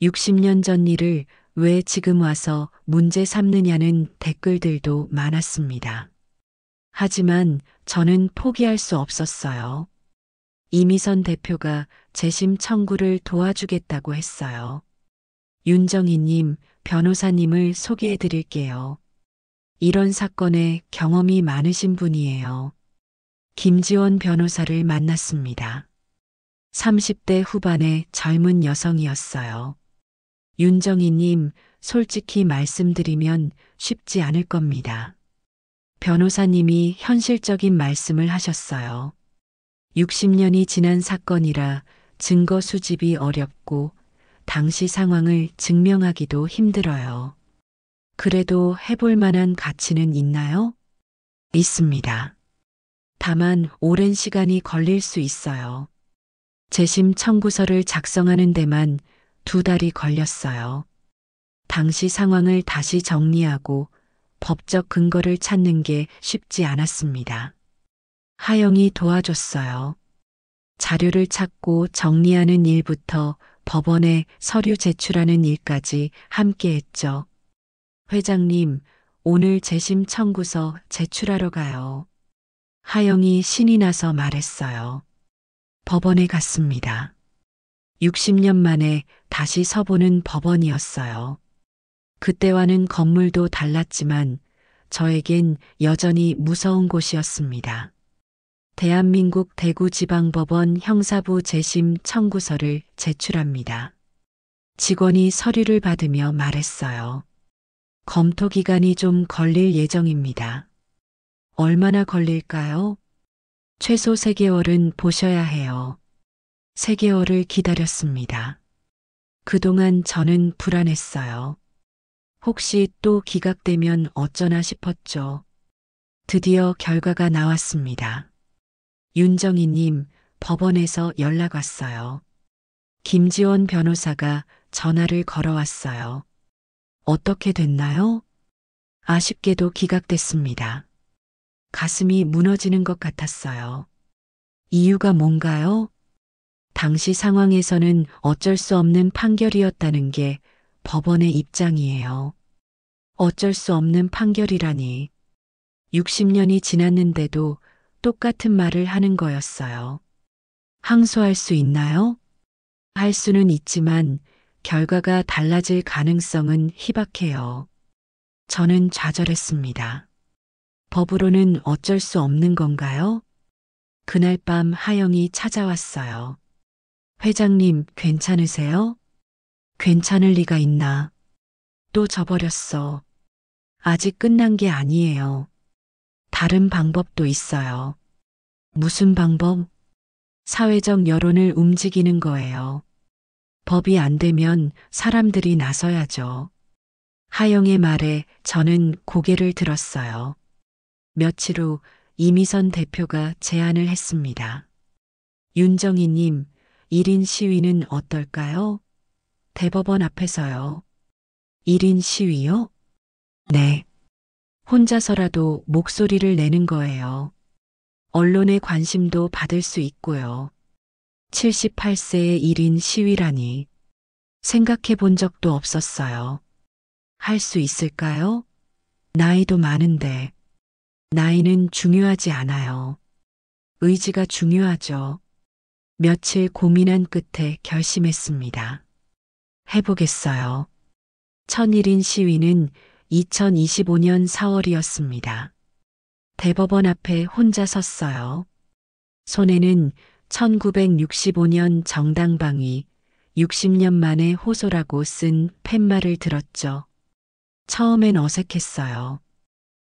60년 전 일을 왜 지금 와서 문제 삼느냐는 댓글들도 많았습니다. 하지만 저는 포기할 수 없었어요. 이미선 대표가 재심 청구를 도와주겠다고 했어요. 윤정희님, 변호사님을 소개해 드릴게요. 이런 사건에 경험이 많으신 분이에요. 김지원 변호사를 만났습니다. 30대 후반의 젊은 여성이었어요. 윤정희님, 솔직히 말씀드리면 쉽지 않을 겁니다. 변호사님이 현실적인 말씀을 하셨어요. 60년이 지난 사건이라 증거 수집이 어렵고 당시 상황을 증명하기도 힘들어요. 그래도 해볼 만한 가치는 있나요? 있습니다. 다만 오랜 시간이 걸릴 수 있어요. 재심 청구서를 작성하는 데만 2달이 걸렸어요. 당시 상황을 다시 정리하고 법적 근거를 찾는 게 쉽지 않았습니다. 하영이 도와줬어요. 자료를 찾고 정리하는 일부터 법원에 서류 제출하는 일까지 함께 했죠. 회장님, 오늘 재심 청구서 제출하러 가요. 하영이 신이 나서 말했어요. 법원에 갔습니다. 60년 만에 다시 서보는 법원이었어요. 그때와는 건물도 달랐지만 저에겐 여전히 무서운 곳이었습니다. 대한민국 대구지방법원 형사부 재심 청구서를 제출합니다. 직원이 서류를 받으며 말했어요. 검토 기간이 좀 걸릴 예정입니다. 얼마나 걸릴까요? 최소 3개월은 보셔야 해요. 3개월을 기다렸습니다. 그동안 저는 불안했어요. 혹시 또 기각되면 어쩌나 싶었죠. 드디어 결과가 나왔습니다. 윤정희님, 법원에서 연락 왔어요. 김지원 변호사가 전화를 걸어왔어요. 어떻게 됐나요? 아쉽게도 기각됐습니다. 가슴이 무너지는 것 같았어요. 이유가 뭔가요? 당시 상황에서는 어쩔 수 없는 판결이었다는 게 법원의 입장이에요. 어쩔 수 없는 판결이라니. 60년이 지났는데도 똑같은 말을 하는 거였어요. 항소할 수 있나요? 할 수는 있지만 결과가 달라질 가능성은 희박해요. 저는 좌절했습니다. 법으로는 어쩔 수 없는 건가요? 그날 밤 하영이 찾아왔어요. 회장님, 괜찮으세요? 괜찮을 리가 있나. 또 져버렸어. 아직 끝난 게 아니에요. 다른 방법도 있어요. 무슨 방법? 사회적 여론을 움직이는 거예요. 법이 안 되면 사람들이 나서야죠. 하영의 말에 저는 고개를 들었어요. 며칠 후 이미선 대표가 제안을 했습니다. 윤정희님, 1인 시위는 어떨까요? 대법원 앞에서요. 1인 시위요? 네. 혼자서라도 목소리를 내는 거예요. 언론의 관심도 받을 수 있고요. 78세의 1인 시위라니. 생각해 본 적도 없었어요. 할 수 있을까요? 나이도 많은데. 나이는 중요하지 않아요. 의지가 중요하죠. 며칠 고민한 끝에 결심했습니다. 해보겠어요. 1001인 시위는 2025년 4월이었습니다. 대법원 앞에 혼자 섰어요. 손에는 1965년 정당방위 60년 만에 호소라고 쓴 팻말을 들었죠. 처음엔 어색했어요.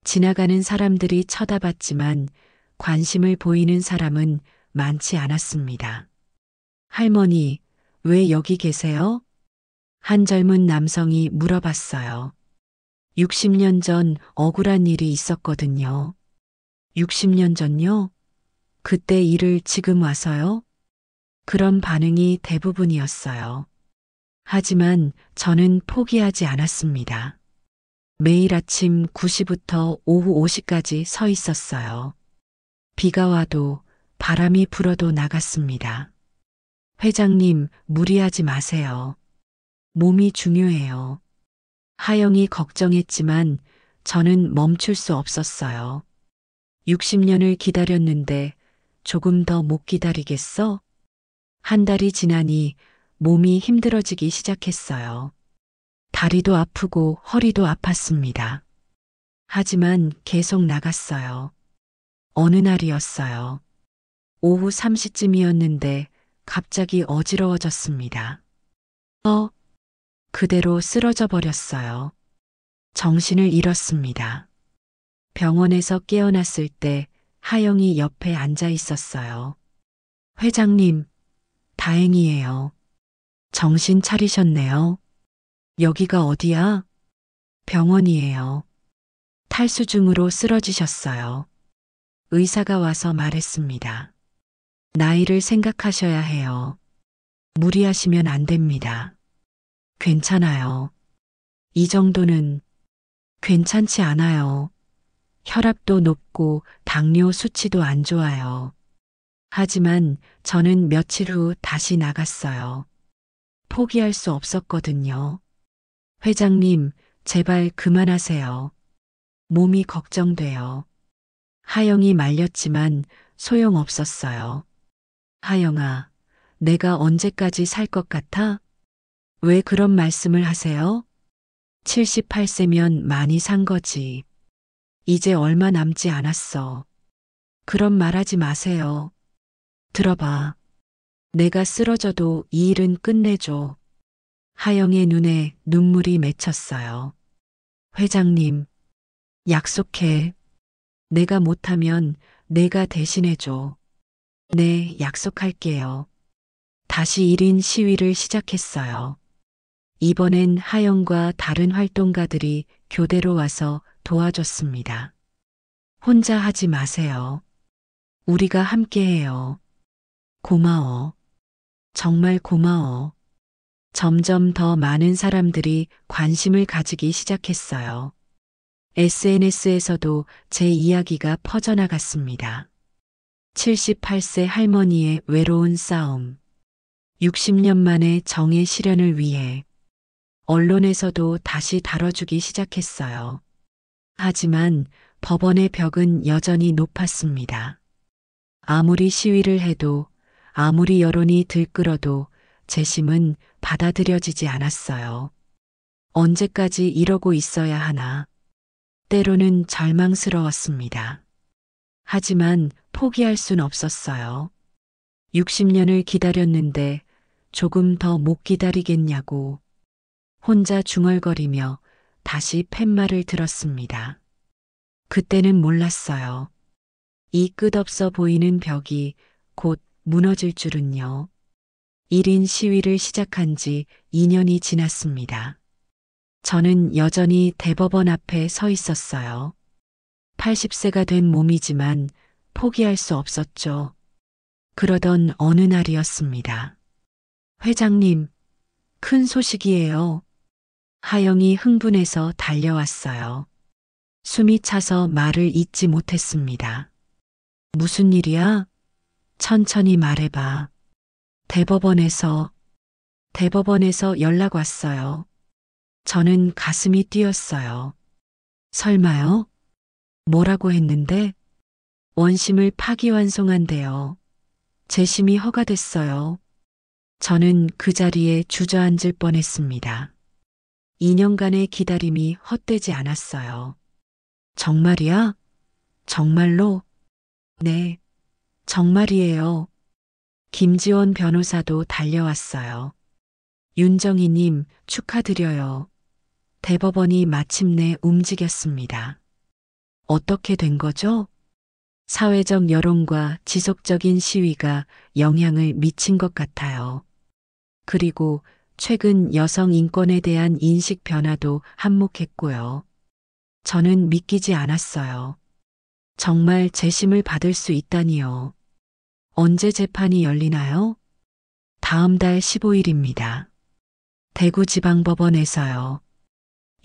지나가는 사람들이 쳐다봤지만 관심을 보이는 사람은 많지 않았습니다. 할머니, 왜 여기 계세요? 한 젊은 남성이 물어봤어요. 60년 전 억울한 일이 있었거든요. 60년 전요? 그때 일을 지금 와서요? 그런 반응이 대부분이었어요. 하지만 저는 포기하지 않았습니다. 매일 아침 9시부터 오후 5시까지 서 있었어요. 비가 와도 바람이 불어도 나갔습니다. 회장님, 무리하지 마세요. 몸이 중요해요. 하영이 걱정했지만 저는 멈출 수 없었어요. 60년을 기다렸는데 조금 더 못 기다리겠어? 한 달이 지나니 몸이 힘들어지기 시작했어요. 다리도 아프고 허리도 아팠습니다. 하지만 계속 나갔어요. 어느 날이었어요. 오후 3시쯤이었는데 갑자기 어지러워졌습니다. 그대로 쓰러져 버렸어요. 정신을 잃었습니다. 병원에서 깨어났을 때 하영이 옆에 앉아 있었어요. 회장님, 다행이에요. 정신 차리셨네요. 여기가 어디야? 병원이에요. 탈수증으로 쓰러지셨어요. 의사가 와서 말했습니다. 나이를 생각하셔야 해요. 무리하시면 안 됩니다. 괜찮아요. 이 정도는 괜찮지 않아요. 혈압도 높고 당뇨 수치도 안 좋아요. 하지만 저는 며칠 후 다시 나갔어요. 포기할 수 없었거든요. 회장님, 제발 그만하세요. 몸이 걱정돼요. 하영이 말렸지만 소용없었어요. 하영아, 내가 언제까지 살 것 같아? 왜 그런 말씀을 하세요? 78세면 많이 산 거지. 이제 얼마 남지 않았어. 그런 말 하지 마세요. 들어봐. 내가 쓰러져도 이 일은 끝내줘. 하영의 눈에 눈물이 맺혔어요. 회장님, 약속해. 내가 못하면 내가 대신해줘. 네, 약속할게요. 다시 1인 시위를 시작했어요. 이번엔 하영과 다른 활동가들이 교대로 와서 도와줬습니다. 혼자 하지 마세요. 우리가 함께해요. 고마워. 정말 고마워. 점점 더 많은 사람들이 관심을 가지기 시작했어요. SNS에서도 제 이야기가 퍼져나갔습니다. 78세 할머니의 외로운 싸움. 60년 만에 정의 실현을 위해 언론에서도 다시 다뤄주기 시작했어요. 하지만 법원의 벽은 여전히 높았습니다. 아무리 시위를 해도 아무리 여론이 들끓어도 재심은 받아들여지지 않았어요. 언제까지 이러고 있어야 하나. 때로는 절망스러웠습니다. 하지만 포기할 순 없었어요. 60년을 기다렸는데 조금 더 못 기다리겠냐고 혼자 중얼거리며 다시 팻말을 들었습니다. 그때는 몰랐어요. 이 끝없어 보이는 벽이 곧 무너질 줄은요. 1인 시위를 시작한 지 2년이 지났습니다. 저는 여전히 대법원 앞에 서 있었어요. 80세가 된 몸이지만 포기할 수 없었죠. 그러던 어느 날이었습니다. 회장님, 큰 소식이에요. 하영이 흥분해서 달려왔어요. 숨이 차서 말을 잇지 못했습니다. 무슨 일이야? 천천히 말해봐. 대법원에서 연락 왔어요. 저는 가슴이 뛰었어요. 설마요? 뭐라고 했는데? 원심을 파기환송한대요. 재심이 허가됐어요. 저는 그 자리에 주저앉을 뻔했습니다. 2년간의 기다림이 헛되지 않았어요. 정말이야? 정말로? 네, 정말이에요. 김지원 변호사도 달려왔어요. 윤정희님 축하드려요. 대법원이 마침내 움직였습니다. 어떻게 된 거죠? 사회적 여론과 지속적인 시위가 영향을 미친 것 같아요. 그리고 최근 여성 인권에 대한 인식 변화도 한몫했고요. 저는 믿기지 않았어요. 정말 재심을 받을 수 있다니요. 언제 재판이 열리나요? 다음 달 15일입니다. 대구지방법원에서요.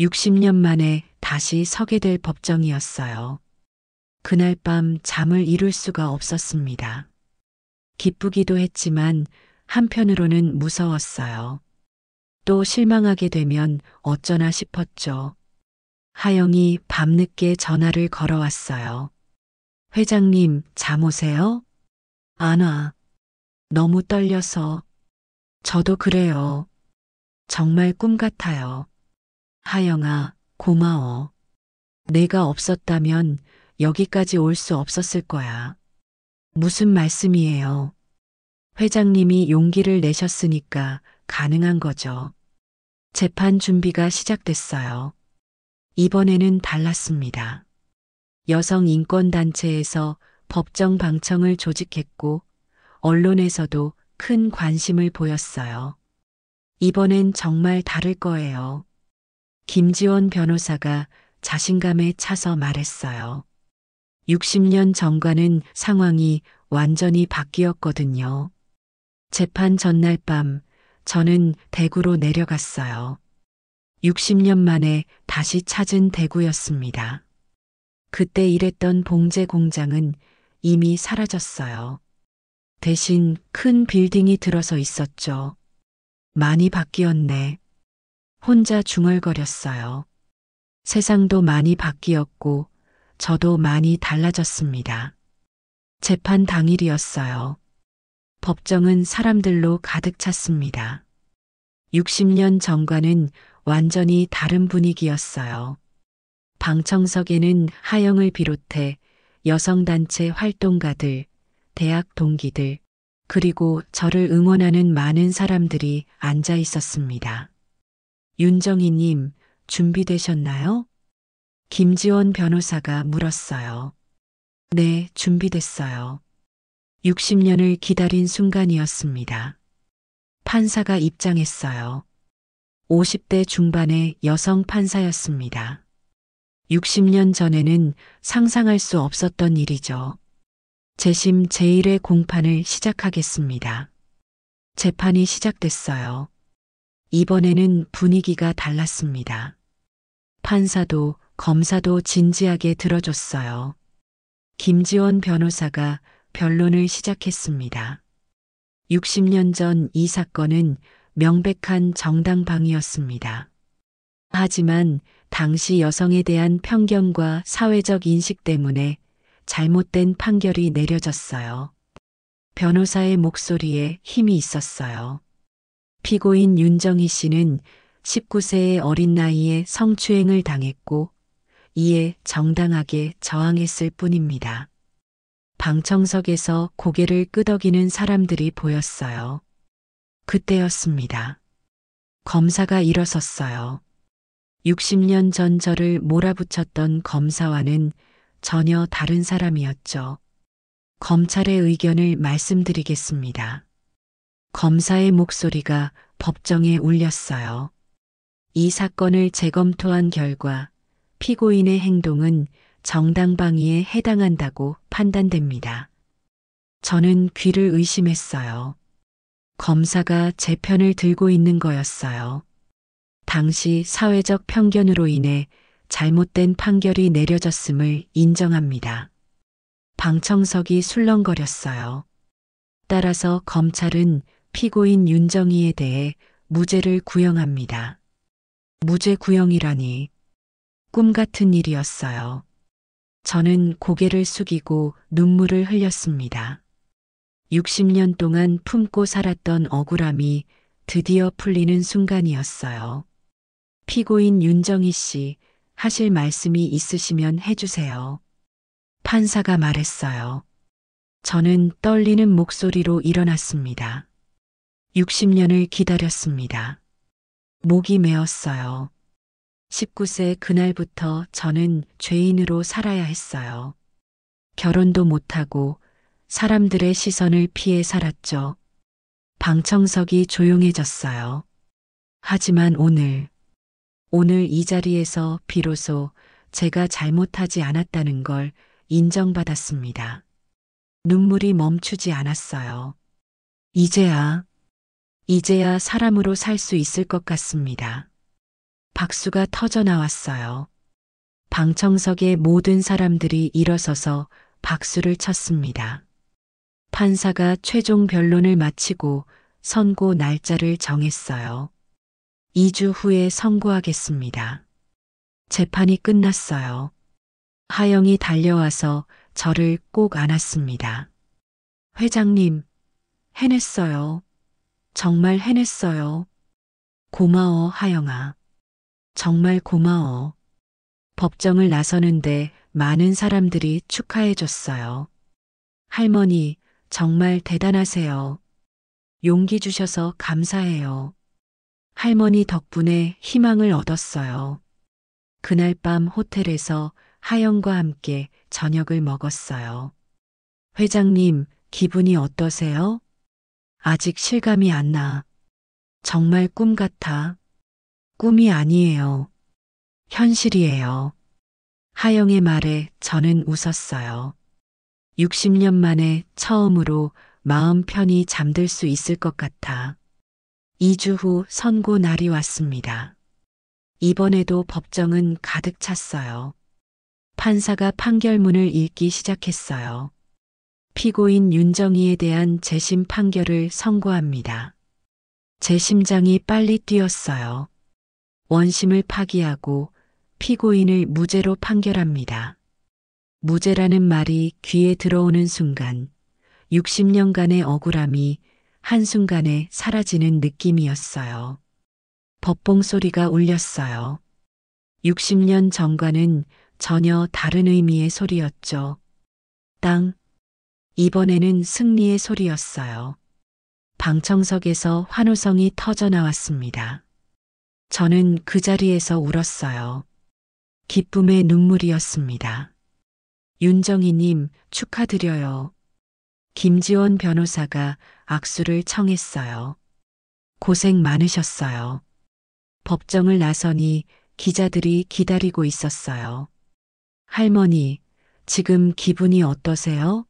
60년 만에 다시 서게 될 법정이었어요. 그날 밤 잠을 이룰 수가 없었습니다. 기쁘기도 했지만 한편으로는 무서웠어요. 또 실망하게 되면 어쩌나 싶었죠. 하영이 밤늦게 전화를 걸어왔어요. 회장님, 잠 오세요? 안 와. 너무 떨려서. 저도 그래요. 정말 꿈 같아요. 하영아, 고마워. 내가 없었다면 여기까지 올 수 없었을 거야. 무슨 말씀이에요? 회장님이 용기를 내셨으니까 가능한 거죠. 재판 준비가 시작됐어요. 이번에는 달랐습니다. 여성인권단체에서 법정 방청을 조직했고 언론에서도 큰 관심을 보였어요. 이번엔 정말 다를 거예요. 김지원 변호사가 자신감에 차서 말했어요. 60년 전과는 상황이 완전히 바뀌었거든요. 재판 전날 밤 저는 대구로 내려갔어요. 60년 만에 다시 찾은 대구였습니다. 그때 일했던 봉제 공장은 이미 사라졌어요. 대신 큰 빌딩이 들어서 있었죠. 많이 바뀌었네. 혼자 중얼거렸어요. 세상도 많이 바뀌었고 저도 많이 달라졌습니다. 재판 당일이었어요. 법정은 사람들로 가득 찼습니다. 60년 전과는 완전히 다른 분위기였어요. 방청석에는 하영을 비롯해 여성단체 활동가들, 대학 동기들, 그리고 저를 응원하는 많은 사람들이 앉아 있었습니다. 윤정희님, 준비되셨나요? 김지원 변호사가 물었어요. 네, 준비됐어요. 60년을 기다린 순간이었습니다. 판사가 입장했어요. 50대 중반의 여성 판사였습니다. 60년 전에는 상상할 수 없었던 일이죠. 재심 제1회 공판을 시작하겠습니다. 재판이 시작됐어요. 이번에는 분위기가 달랐습니다. 판사도 검사도 진지하게 들어줬어요. 김지원 변호사가 변론을 시작했습니다. 60년 전 이 사건은 명백한 정당방위였습니다. 하지만 당시 여성에 대한 편견과 사회적 인식 때문에 잘못된 판결이 내려졌어요. 변호사의 목소리에 힘이 있었어요. 피고인 윤정희 씨는 19세의 어린 나이에 성추행을 당했고 이에 정당하게 저항했을 뿐입니다. 방청석에서 고개를 끄덕이는 사람들이 보였어요. 그때였습니다. 검사가 일어섰어요. 60년 전 저를 몰아붙였던 검사와는 전혀 다른 사람이었죠. 검찰의 의견을 말씀드리겠습니다. 검사의 목소리가 법정에 울렸어요. 이 사건을 재검토한 결과 피고인의 행동은 정당방위에 해당한다고 판단됩니다. 저는 귀를 의심했어요. 검사가 제 편을 들고 있는 거였어요. 당시 사회적 편견으로 인해 잘못된 판결이 내려졌음을 인정합니다. 방청석이 술렁거렸어요. 따라서 검찰은 피고인 윤정희에 대해 무죄를 구형합니다. 무죄 구형이라니 꿈 같은 일이었어요. 저는 고개를 숙이고 눈물을 흘렸습니다. 60년 동안 품고 살았던 억울함이 드디어 풀리는 순간이었어요. 피고인 윤정희 씨, 하실 말씀이 있으시면 해주세요. 판사가 말했어요. 저는 떨리는 목소리로 일어났습니다. 60년을 기다렸습니다. 목이 메었어요. 19세 그날부터 저는 죄인으로 살아야 했어요. 결혼도 못하고 사람들의 시선을 피해 살았죠. 방청석이 조용해졌어요. 하지만 오늘 이 자리에서 비로소 제가 잘못하지 않았다는 걸 인정받았습니다. 눈물이 멈추지 않았어요. 이제야 사람으로 살 수 있을 것 같습니다. 박수가 터져 나왔어요. 방청석의 모든 사람들이 일어서서 박수를 쳤습니다. 판사가 최종 변론을 마치고 선고 날짜를 정했어요. 2주 후에 선고하겠습니다. 재판이 끝났어요. 하영이 달려와서 저를 꼭 안았습니다. 회장님, 해냈어요. 정말 해냈어요. 고마워, 하영아. 정말 고마워. 법정을 나서는데 많은 사람들이 축하해줬어요. 할머니, 정말 대단하세요. 용기 주셔서 감사해요. 할머니 덕분에 희망을 얻었어요. 그날 밤 호텔에서 하영과 함께 저녁을 먹었어요. 회장님, 기분이 어떠세요? 아직 실감이 안 나. 정말 꿈 같아. 꿈이 아니에요. 현실이에요. 하영의 말에 저는 웃었어요. 60년 만에 처음으로 마음 편히 잠들 수 있을 것 같아. 2주 후 선고 날이 왔습니다. 이번에도 법정은 가득 찼어요. 판사가 판결문을 읽기 시작했어요. 피고인 윤정희에 대한 재심 판결을 선고합니다. 제 심장이 빨리 뛰었어요. 원심을 파기하고 피고인을 무죄로 판결합니다. 무죄라는 말이 귀에 들어오는 순간 60년간의 억울함이 한순간에 사라지는 느낌이었어요. 법봉 소리가 울렸어요. 60년 전과는 전혀 다른 의미의 소리였죠. 땅. 이번에는 승리의 소리였어요. 방청석에서 환호성이 터져 나왔습니다. 저는 그 자리에서 울었어요. 기쁨의 눈물이었습니다. 윤정희님, 축하드려요. 김지원 변호사가 악수를 청했어요. 고생 많으셨어요. 법정을 나서니 기자들이 기다리고 있었어요. 할머니, 지금 기분이 어떠세요?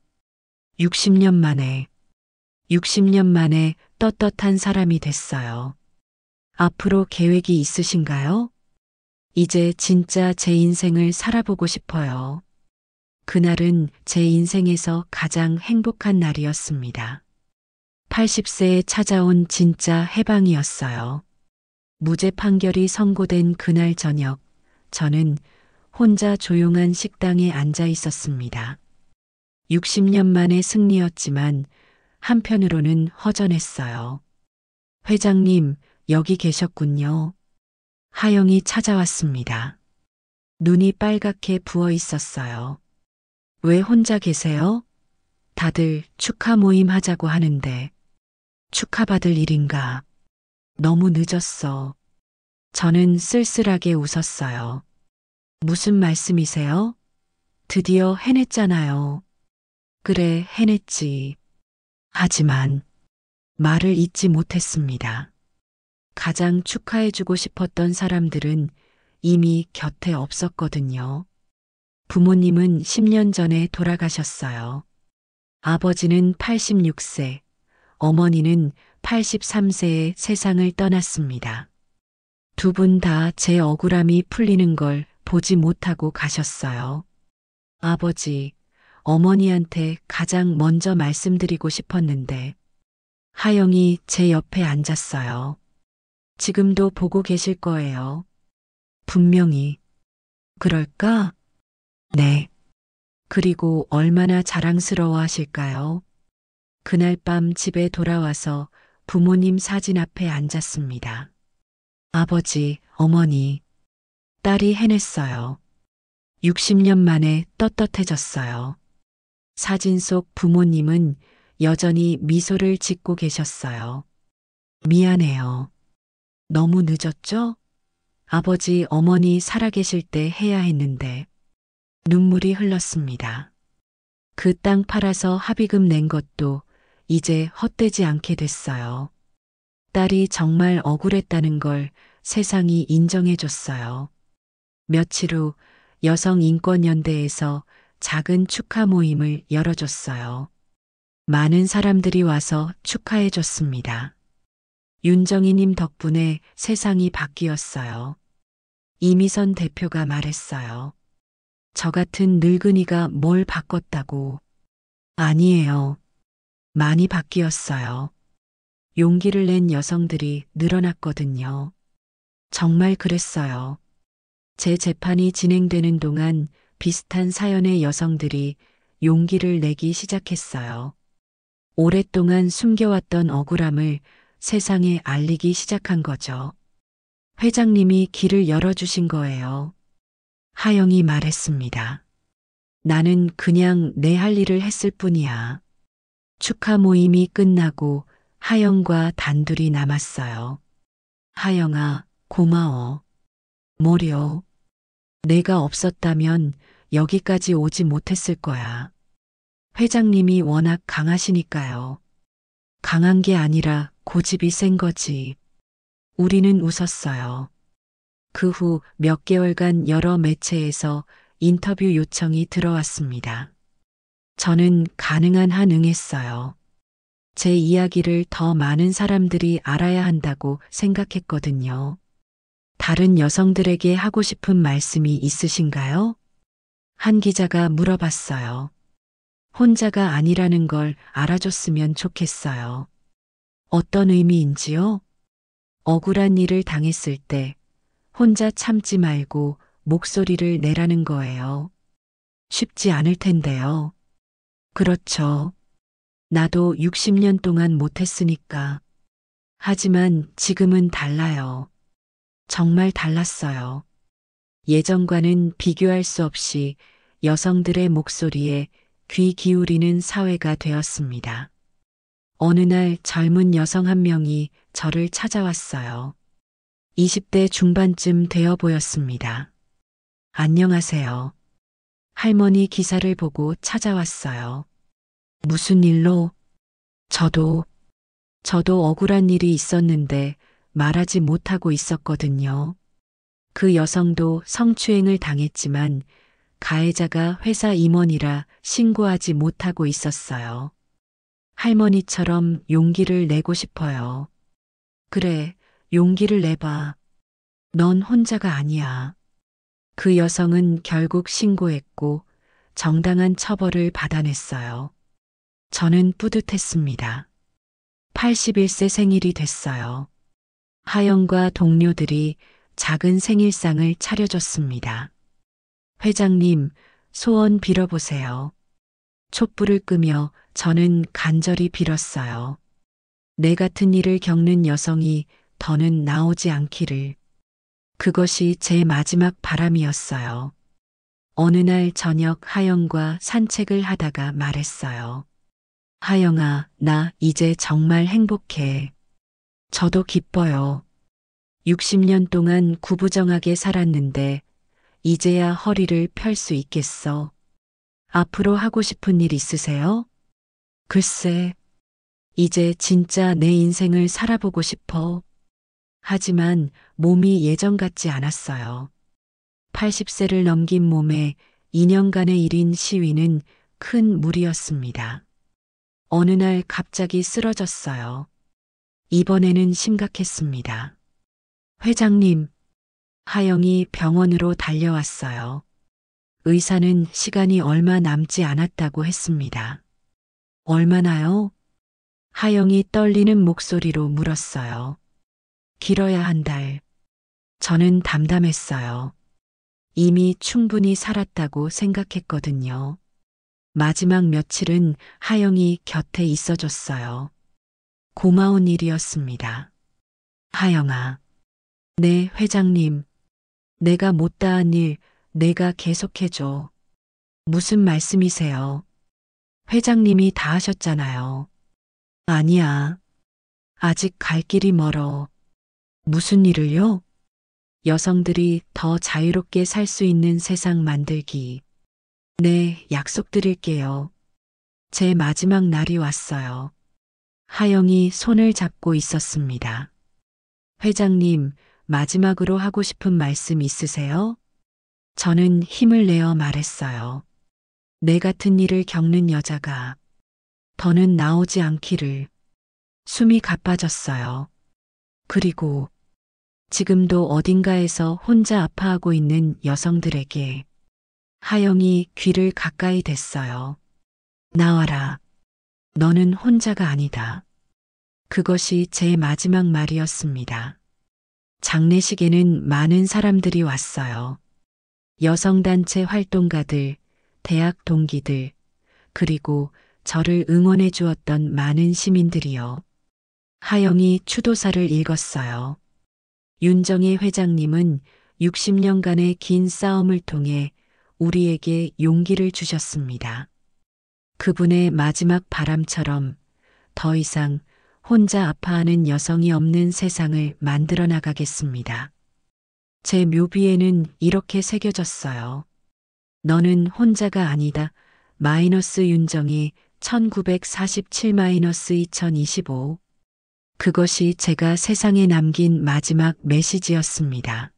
60년 만에 떳떳한 사람이 됐어요. 앞으로 계획이 있으신가요? 이제 진짜 제 인생을 살아보고 싶어요. 그날은 제 인생에서 가장 행복한 날이었습니다. 80세에 찾아온 진짜 해방이었어요. 무죄 판결이 선고된 그날 저녁, 저는 혼자 조용한 식당에 앉아 있었습니다. 60년 만의 승리였지만 한편으로는 허전했어요. 회장님, 여기 계셨군요. 하영이 찾아왔습니다. 눈이 빨갛게 부어 있었어요. 왜 혼자 계세요? 다들 축하 모임 하자고 하는데 축하받을 일인가? 너무 늦었어. 저는 쓸쓸하게 웃었어요. 무슨 말씀이세요? 드디어 해냈잖아요. 그래, 해냈지. 하지만 말을 잇지 못했습니다. 가장 축하해주고 싶었던 사람들은 이미 곁에 없었거든요. 부모님은 10년 전에 돌아가셨어요. 아버지는 86세, 어머니는 83세에 세상을 떠났습니다. 두 분 다 제 억울함이 풀리는 걸 보지 못하고 가셨어요. 아버지, 어머니한테 가장 먼저 말씀드리고 싶었는데, 하영이 제 옆에 앉았어요. 지금도 보고 계실 거예요. 분명히. 그럴까? 네. 그리고 얼마나 자랑스러워 하실까요? 그날 밤 집에 돌아와서 부모님 사진 앞에 앉았습니다. 아버지, 어머니, 딸이 해냈어요. 60년 만에 떳떳해졌어요. 사진 속 부모님은 여전히 미소를 짓고 계셨어요. 미안해요. 너무 늦었죠? 아버지, 어머니 살아계실 때 해야 했는데 눈물이 흘렀습니다. 그 땅 팔아서 합의금 낸 것도 이제 헛되지 않게 됐어요. 딸이 정말 억울했다는 걸 세상이 인정해줬어요. 며칠 후 여성인권연대에서 작은 축하 모임을 열어줬어요. 많은 사람들이 와서 축하해줬습니다. 윤정희님 덕분에 세상이 바뀌었어요. 이미선 대표가 말했어요. 저 같은 늙은이가 뭘 바꿨다고. 아니에요. 많이 바뀌었어요. 용기를 낸 여성들이 늘어났거든요. 정말 그랬어요. 제 재판이 진행되는 동안 비슷한 사연의 여성들이 용기를 내기 시작했어요. 오랫동안 숨겨왔던 억울함을 세상에 알리기 시작한 거죠. 회장님이 길을 열어주신 거예요. 하영이 말했습니다. 나는 그냥 내 할 일을 했을 뿐이야. 축하 모임이 끝나고 하영과 단둘이 남았어요. 하영아, 고마워. 뭐려? 내가 없었다면 여기까지 오지 못했을 거야. 회장님이 워낙 강하시니까요. 강한 게 아니라 고집이 센 거지. 우리는 웃었어요. 그 후 몇 개월간 여러 매체에서 인터뷰 요청이 들어왔습니다. 저는 가능한 한 응했어요. 제 이야기를 더 많은 사람들이 알아야 한다고 생각했거든요. 다른 여성들에게 하고 싶은 말씀이 있으신가요? 한 기자가 물어봤어요. 혼자가 아니라는 걸 알아줬으면 좋겠어요. 어떤 의미인지요? 억울한 일을 당했을 때 혼자 참지 말고 목소리를 내라는 거예요. 쉽지 않을 텐데요. 그렇죠. 나도 60년 동안 못했으니까. 하지만 지금은 달라요. 정말 달랐어요. 예전과는 비교할 수 없이 여성들의 목소리에 귀 기울이는 사회가 되었습니다. 어느 날 젊은 여성 한 명이 저를 찾아왔어요. 20대 중반쯤 되어 보였습니다. 안녕하세요. 할머니 기사를 보고 찾아왔어요. 무슨 일로? 저도 억울한 일이 있었는데 말하지 못하고 있었거든요. 그 여성도 성추행을 당했지만 가해자가 회사 임원이라 신고하지 못하고 있었어요. 할머니처럼 용기를 내고 싶어요. 그래, 용기를 내봐. 넌 혼자가 아니야. 그 여성은 결국 신고했고 정당한 처벌을 받아냈어요. 저는 뿌듯했습니다. 81세 생일이 됐어요. 하영과 동료들이 작은 생일상을 차려줬습니다. 회장님, 소원 빌어보세요. 촛불을 끄며 저는 간절히 빌었어요. 내 같은 일을 겪는 여성이 더는 나오지 않기를. 그것이 제 마지막 바람이었어요. 어느 날 저녁 하영과 산책을 하다가 말했어요. 하영아, 나 이제 정말 행복해. 저도 기뻐요. 60년 동안 구부정하게 살았는데 이제야 허리를 펼 수 있겠어. 앞으로 하고 싶은 일 있으세요? 글쎄, 이제 진짜 내 인생을 살아보고 싶어. 하지만 몸이 예전 같지 않았어요. 80세를 넘긴 몸에 2년간의 1인 시위는 큰 무리였습니다. 어느 날 갑자기 쓰러졌어요. 이번에는 심각했습니다. 회장님, 하영이 병원으로 달려왔어요. 의사는 시간이 얼마 남지 않았다고 했습니다. 얼마나요? 하영이 떨리는 목소리로 물었어요. 길어야 한 달. 저는 담담했어요. 이미 충분히 살았다고 생각했거든요. 마지막 며칠은 하영이 곁에 있어줬어요. 고마운 일이었습니다. 하영아. 네, 회장님. 내가 못다한 일, 내가 계속해줘. 무슨 말씀이세요? 회장님이 다 하셨잖아요. 아니야. 아직 갈 길이 멀어. 무슨 일을요? 여성들이 더 자유롭게 살 수 있는 세상 만들기. 네, 약속드릴게요. 제 마지막 날이 왔어요. 하영이 손을 잡고 있었습니다. 회장님, 마지막으로 하고 싶은 말씀 있으세요? 저는 힘을 내어 말했어요. 내 같은 일을 겪는 여자가 더는 나오지 않기를. 숨이 가빠졌어요. 그리고 지금도 어딘가에서 혼자 아파하고 있는 여성들에게 하영이 귀를 가까이 댔어요. 나와라. 너는 혼자가 아니다. 그것이 제 마지막 말이었습니다. 장례식에는 많은 사람들이 왔어요. 여성단체 활동가들, 대학 동기들, 그리고 저를 응원해 주었던 많은 시민들이요. 하영이 추도사를 읽었어요. 윤정희 회장님은 60년간의 긴 싸움을 통해 우리에게 용기를 주셨습니다. 그분의 마지막 바람처럼 더 이상 혼자 아파하는 여성이 없는 세상을 만들어 나가겠습니다. 제 묘비에는 이렇게 새겨졌어요. 너는 혼자가 아니다. 마이너스 윤정희 1947-2025. 그것이 제가 세상에 남긴 마지막 메시지였습니다.